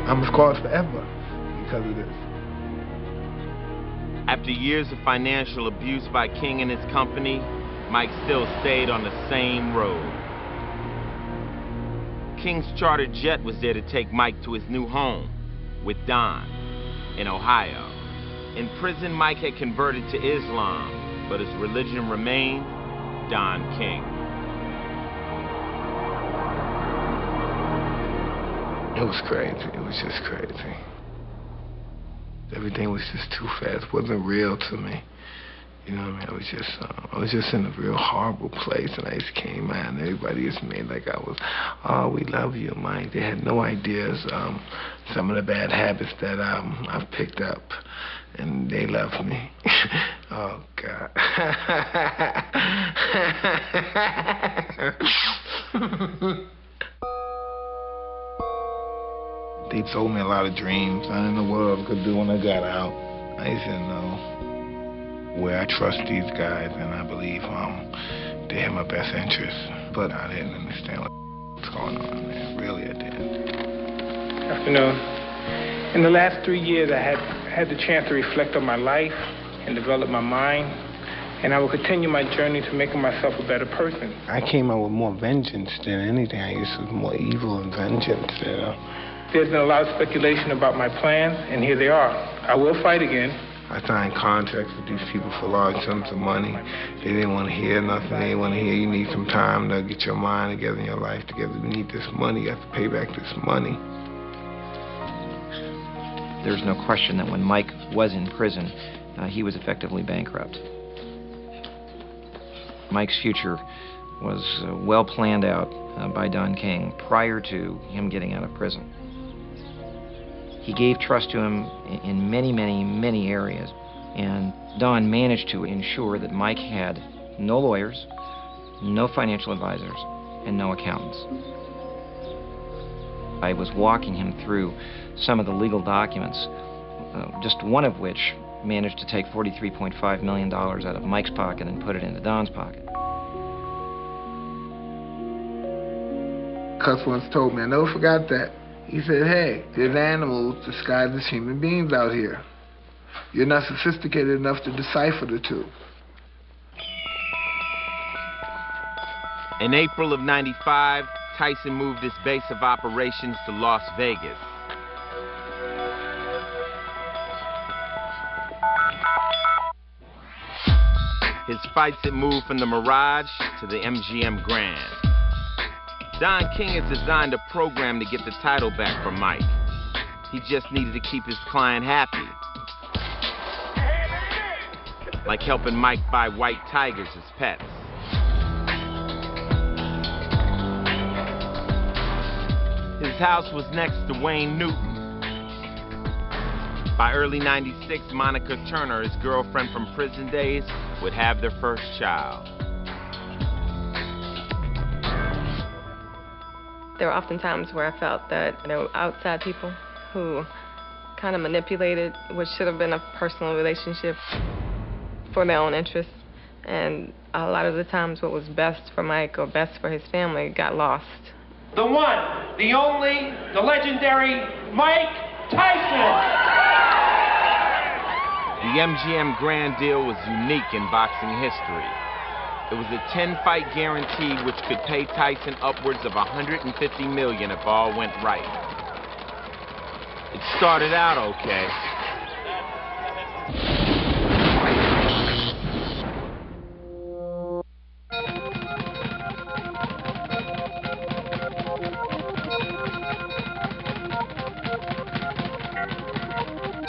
I'm scarred forever because of this. After years of financial abuse by King and his company, Mike still stayed on the same road. King's chartered jet was there to take Mike to his new home with Don in Ohio. In prison, Mike had converted to Islam, but his religion remained Don King. It was crazy. It was just crazy. Everything was just too fast. It wasn't real to me. You know what I mean? I was just in a real horrible place, and I just came out, and everybody just made like I was, oh, we love you, Mike. They had no ideas some of the bad habits that I've picked up, and they loved me. Oh, God. They told me a lot of dreams I didn't know what I could do when I got out. I just didn't know where I trust these guys, and I believe they have my best interests. But I didn't understand what's going on, man. Really, I didn't. Afternoon. In the last 3 years, I had the chance to reflect on my life and develop my mind, and I will continue my journey to making myself a better person. I came out with more vengeance than anything. I used to more evil and vengeance, you know. There's been a lot of speculation about my plans, and here they are. I will fight again. I signed contracts with these people for large sums of money. They didn't want to hear nothing. They didn't want to hear you need some time to get your mind together and your life together. You need this money. You have to pay back this money. There's no question that when Mike was in prison, he was effectively bankrupt. Mike's future was well planned out by Don King prior to him getting out of prison. He gave trust to him in many, many, many areas, and Don managed to ensure that Mike had no lawyers, no financial advisors, and no accountants. I was walking him through some of the legal documents, just one of which managed to take $43.5 million out of Mike's pocket and put it into Don's pocket. Cus once told me, I never forgot that. He said, hey, there's animals disguised as human beings out here. You're not sophisticated enough to decipher the two. In April of '95, Tyson moved his base of operations to Las Vegas. His fights had moved from the Mirage to the MGM Grand. Don King had designed a program to get the title back from Mike. He just needed to keep his client happy. Like helping Mike buy white tigers as pets. His house was next to Wayne Newton. By early '96, Monica Turner, his girlfriend from prison days, would have their first child. There were often times where I felt that there were outside people who kind of manipulated what should have been a personal relationship for their own interests. And a lot of the times what was best for Mike or best for his family got lost. The one, the only, the legendary Mike Tyson! The MGM Grand deal was unique in boxing history. It was a 10-fight guarantee which could pay Tyson upwards of $150 million if all went right. It started out okay.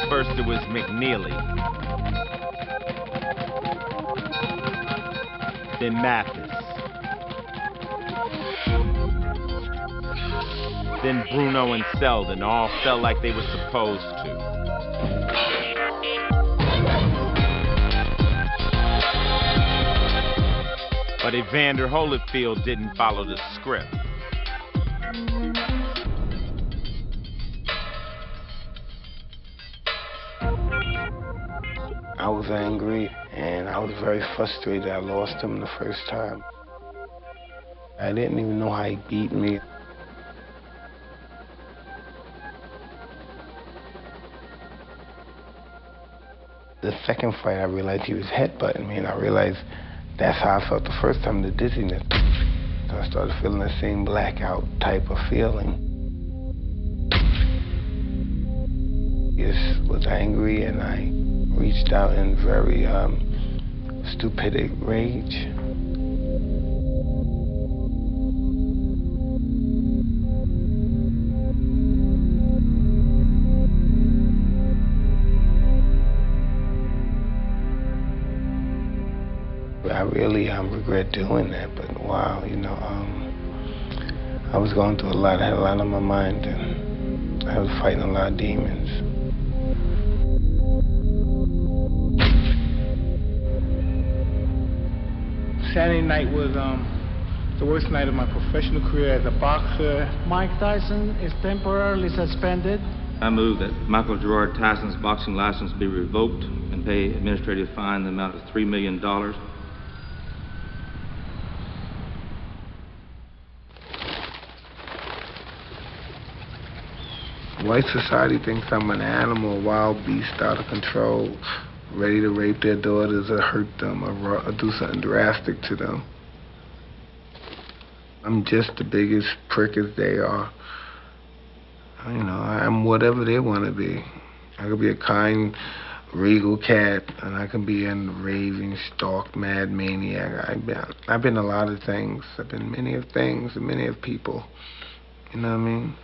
First it was McNeely, then Mathis, then Bruno and Selden all felt like they were supposed to. But Evander Holyfield didn't follow the script. I was angry and I was very frustrated. I lost him the first time. I didn't even know how he beat me. The second fight, I realized he was headbutting me, and I realized that's how I felt the first time, the dizziness. So I started feeling the same blackout type of feeling. I was angry, and I reached out in very stupid rage. I really regret doing that, but wow, you know, I was going through a lot. I had a lot on my mind, and I was fighting a lot of demons. Saturday night was the worst night of my professional career as a boxer. Mike Tyson is temporarily suspended. I move that Michael Gerard Tyson's boxing license be revoked and pay administrative fine in the amount of $3 million. White society thinks I'm an animal, a wild beast out of control, ready to rape their daughters or hurt them or do something drastic to them. I'm just the biggest prick as they are. You know, I'm whatever they want to be. I could be a kind, regal cat, and I can be a raving, stalked, mad maniac. I've been a lot of things. I've been many of things and many of people. You know what I mean?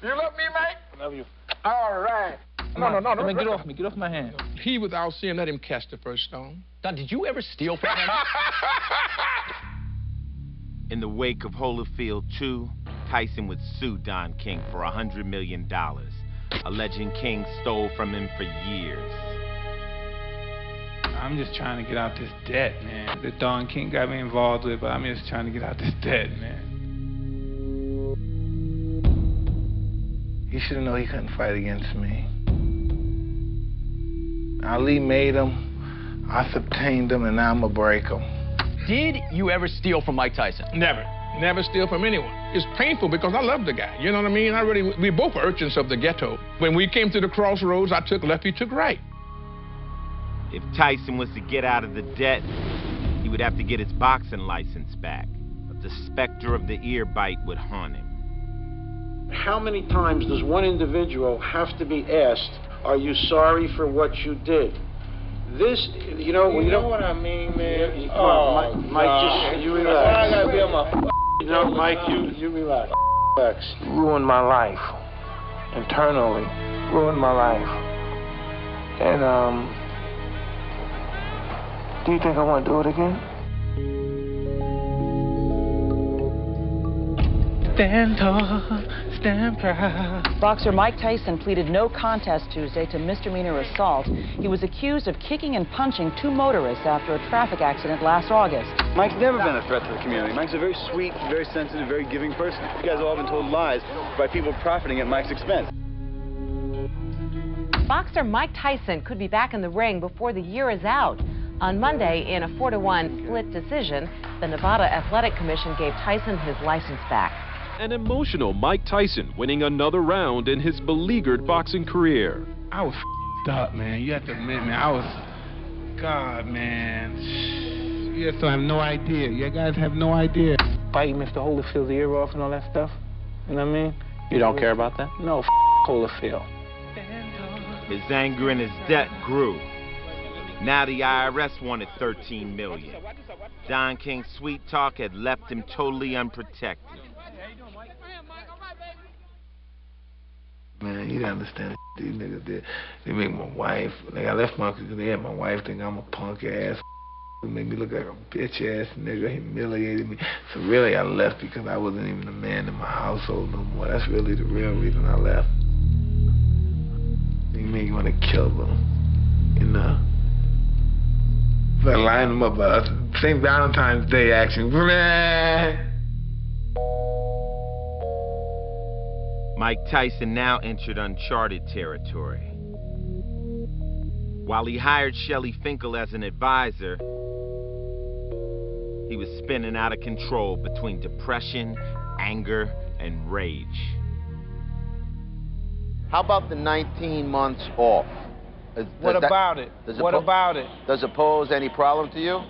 You love me, Mike? I love you. All right. No, get off me. Get off my hand. He, without seeing, let him cast the first stone. Don, did you ever steal from him? In the wake of Holyfield 2, Tyson would sue Don King for $100 million, alleging King stole from him for years. I'm just trying to get out this debt, man. The Don King got me involved with, but I'm just trying to get out this debt, man. He should have known he couldn't fight against me. Ali made him, I subtained him, and now I'm gonna break him. Did you ever steal from Mike Tyson? Never. Never steal from anyone. It's painful because I love the guy. You know what I mean? We both are urchins of the ghetto. When we came to the crossroads, I took left, he took right. If Tyson was to get out of the debt, he would have to get his boxing license back. But the specter of the ear bite would haunt him. How many times does one individual have to be asked, are you sorry for what you did? This, you know what I mean, man. Come on, Mike, just, you relax. I gotta be on my you know, Mike, you relax. Relax. Ruined my life. Internally. Ruined my life. And, do you think I want to do it again? Stand tall, stand proud. Boxer Mike Tyson pleaded no contest Tuesday to misdemeanor assault. He was accused of kicking and punching two motorists after a traffic accident last August. Mike's never been a threat to the community. Mike's a very sweet, very sensitive, very giving person. You guys have all been told lies by people profiting at Mike's expense. Boxer Mike Tyson could be back in the ring before the year is out. On Monday, in a 4-1 split decision, the Nevada Athletic Commission gave Tyson his license back. an emotional Mike Tyson winning another round in his beleaguered boxing career. I was up, man. You have to admit, man. God, man. You just have no idea. You guys have no idea. Fighting Mr. Holyfield's ear off and all that stuff. You know what I mean? You don't care about that? No, Holyfield. His anger and his debt grew. Now the IRS wanted $13 million. Don King's sweet talk had left him totally unprotected. Man, you don't understand what these niggas did. They make my wife, like I left my, they had my wife think I'm a punk ass. They made me look like a bitch ass nigga, humiliated me. So really I left because I wasn't even a man in my household no more. That's really the real reason I left. They make me want to kill them, you know? But line them up about St. Valentine's Day action. Mike Tyson now entered uncharted territory. While he hired Shelley Finkel as an advisor, he was spinning out of control between depression, anger, and rage. How about the 19 months off? What about it? What about it? Does it pose any problem to you?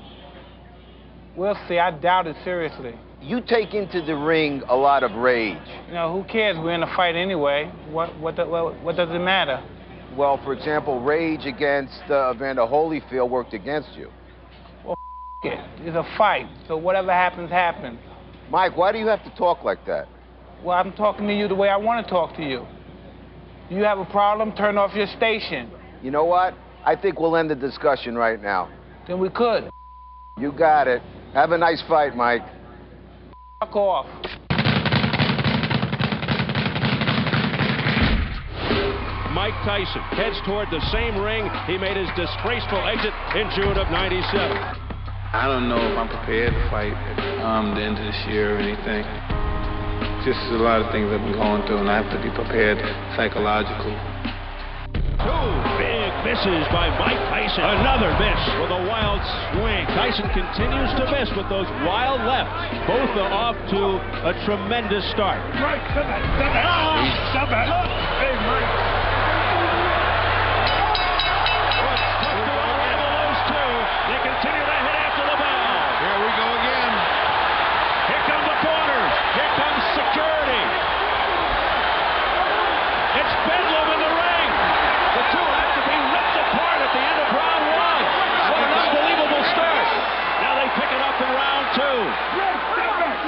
We'll see. I doubt it seriously. You take into the ring a lot of rage. You know, who cares? We're in a fight anyway. What does it matter? Well, for example, rage against Evander Holyfield worked against you. Well, it. It's a fight, so whatever happens, happens. Mike, why do you have to talk like that? Well, I'm talking to you the way I want to talk to you. You have a problem, turn off your station. You know what? I think we'll end the discussion right now. Then we could. You got it. Have a nice fight, Mike. Fuck off. Mike Tyson heads toward the same ring he made his disgraceful exit in June of '97. I don't know if I'm prepared to fight at the end of this year or anything. Just a lot of things I've been going through, and I have to be prepared psychologically. Two big misses by Mike Tyson. Another miss with a wild swing. Tyson continues to miss with those wild lefts. Both are off to a tremendous start. Mike, stop it. Stop it. Hey, Mike. They continue to hit after the bell. Here we go again. Here come the corners. Here comes security. It's bedlam in the ring. The two have to be ripped apart at the end of round one. What an unbelievable start. Now they pick it up in round two.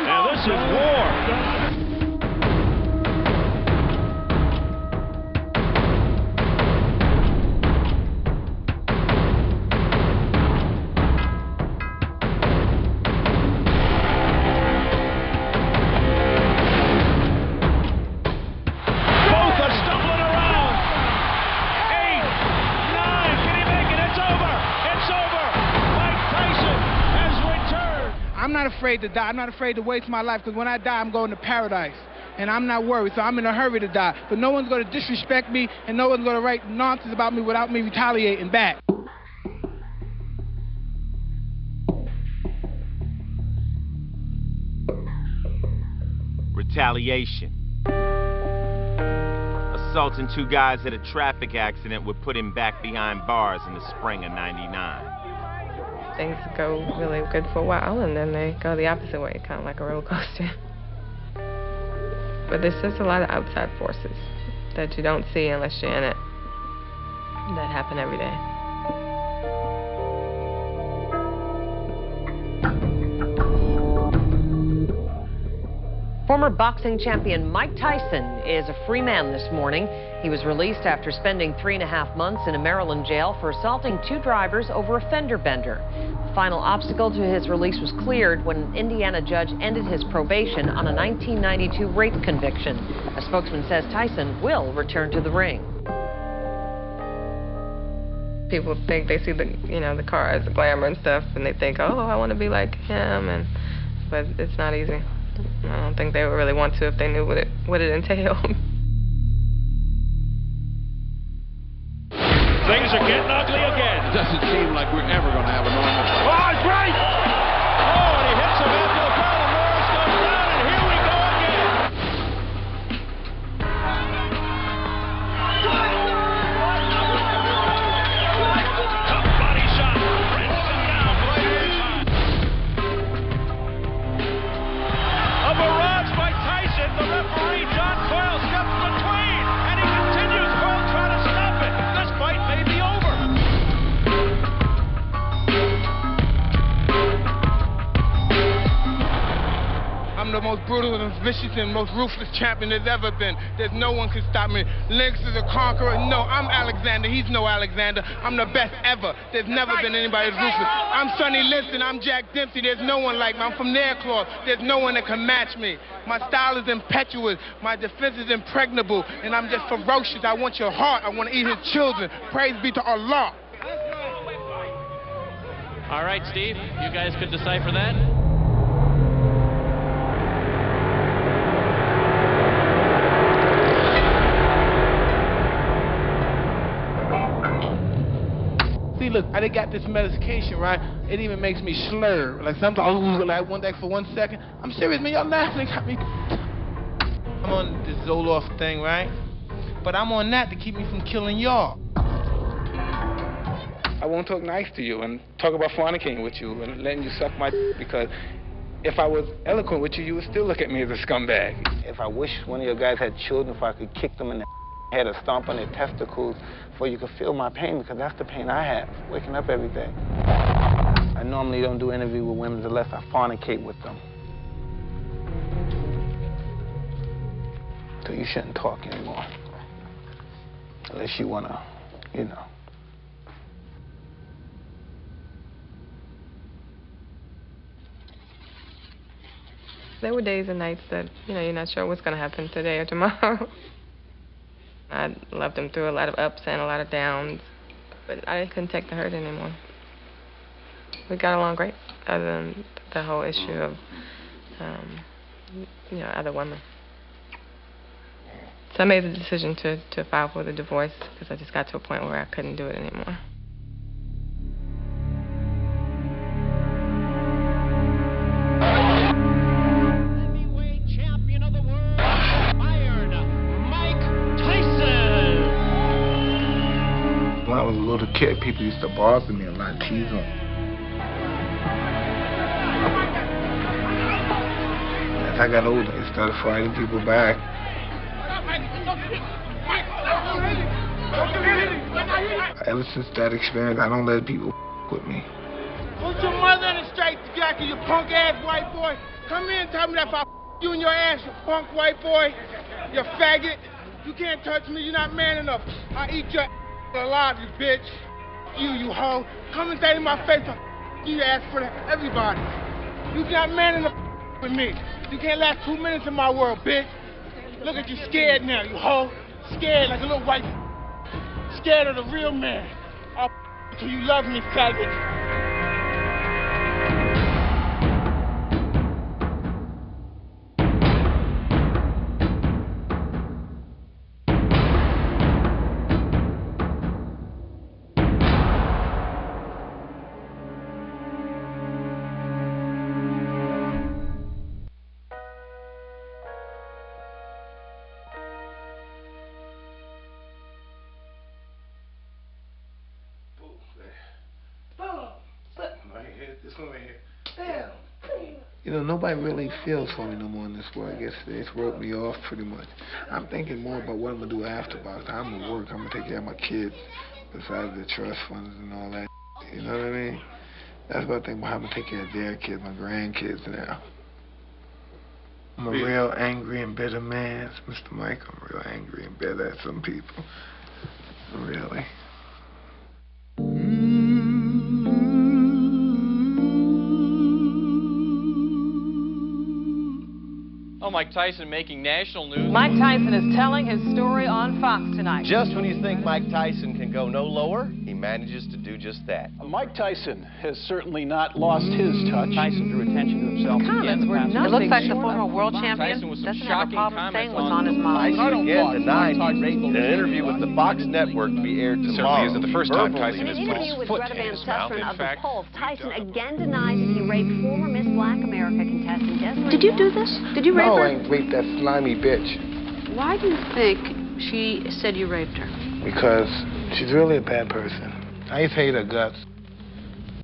Now this is war. I'm not afraid to die. I'm not afraid to waste my life, because when I die, I'm going to paradise. And I'm not worried, so I'm in a hurry to die. But no one's going to disrespect me, and no one's going to write nonsense about me without me retaliating back. Retaliation. Assaulting two guys at a traffic accident would put him back behind bars in the spring of '99. Things go really good for a while, and then they go the opposite way, kind of like a roller coaster. But there's just a lot of outside forces that you don't see unless you're in it that happen every day. Former boxing champion Mike Tyson is a free man this morning. He was released after spending 3.5 months in a Maryland jail for assaulting two drivers over a fender bender. The final obstacle to his release was cleared when an Indiana judge ended his probation on a 1992 rape conviction. A spokesman says Tyson will return to the ring. People think they see the car as glamour and stuff, and they think, oh, I want to be like him, but it's not easy. I don't think they would really want to if they knew what it entailed. Things are getting ugly again. It doesn't seem like we're ever going to have a normal fight. Oh, it's right! Oh, and he hits him after the bell, and Morris goes down, and here we go again. brutal and vicious and most ruthless champion there's ever been. There's no one can stop me. Lynx is a conqueror. No, I'm Alexander. He's no Alexander. I'm the best ever. There's never been anybody as ruthless. I'm Sonny Liston. I'm Jack Dempsey. There's no one like me. I'm from Nairclaw. There's no one that can match me. My style is impetuous. My defense is impregnable. And I'm just ferocious. I want your heart. I want to eat his children. Praise be to Allah. All right, Steve, you guys could decipher that. See, look, I done got this medication, right? It even makes me slur. Like sometimes, like one day for 1 second. I'm serious, man. Y'all laughing at me. I'm on this Zoloft thing, right? But I'm on that to keep me from killing y'all. I won't talk nice to you and talk about fornicating with you and letting you suck my because if I was eloquent with you, you would still look at me as a scumbag. If I wish one of your guys had children, if I could kick them in the head or stomp on their testicles, for you could feel my pain because that's the pain I have, waking up every day. I normally don't do interviews with women unless I fornicate with them. So you shouldn't talk anymore. Unless you want to, you know. There were days and nights that, you're not sure what's going to happen today or tomorrow. I loved him through a lot of ups and a lot of downs, but I couldn't take the hurt anymore. We got along great, other than the whole issue of, other women. So I made the decision to file for the divorce because I just got to a point where I couldn't do it anymore. When I was a little kid, people used to bother me a lot, tease them. As I got older, I started fighting people back. Ever since that experience, I don't let people with me. Put your mother in a straight jacket, you punk-ass white boy. Come in and tell me that if I you in your ass, you punk white boy, you faggot. You can't touch me, you're not man enough. I'll eat your alive, you bitch. You hoe. Come and say to my face, you ask for that, everybody. You're not man enough with me. You can't last 2 minutes in my world, bitch. Look at you scared now, you hoe. Scared like a little white scared of the real man. I'll till you love me, faggot. This one right here. You know, nobody really feels for me no more in this world. I guess it's wrote me off pretty much. I'm thinking more about what I'm going to do after boxing. I'm going to work. I'm going to take care of my kids besides the trust funds and all that. You know what I mean? That's what I think about. I'm going to take care of their kids, my grandkids now. I'm a real angry and bitter man, Mr. Mike. I'm real angry and bitter at some people. Really. Oh, Mike Tyson making national news. Mike Tyson is telling his story on Fox tonight. Just when you think Mike Tyson can go no lower, he manages to do just that. Mike Tyson has certainly not lost his touch. Tyson drew attention to himself. Comments were nothing. It looks like the former world champion doesn't have a problem saying what's on his mind. Tyson again denied in an interview with the Fox Network to be aired tomorrow. Certainly isn't the first time Tyson has put his foot in his mouth. In fact, Tyson again denies that he raped former Miss Black America contestant Desiree. Did you do this? Did you rape her? No, I ain't raped that slimy bitch. Why do you think she said you raped her? Because she's really a bad person. I used to hate her guts.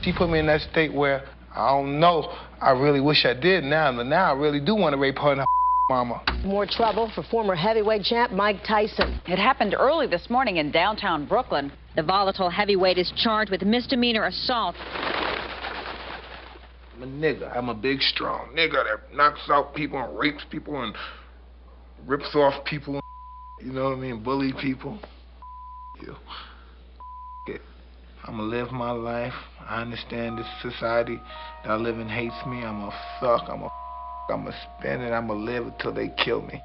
She put me in that state where I don't know. I really wish I did now, but now I really do want to rape her and her mama. More trouble for former heavyweight champ Mike Tyson. It happened early this morning in downtown Brooklyn. The volatile heavyweight is charged with misdemeanor assault. I'm a nigga. I'm a big, strong nigga that knocks out people and rapes people and rips off people. You know what I mean? Bully people. You. I'm gonna live my life. I understand this society that I live in hates me. I'm gonna suck. I'm gonna spin it. I'm gonna live until they kill me.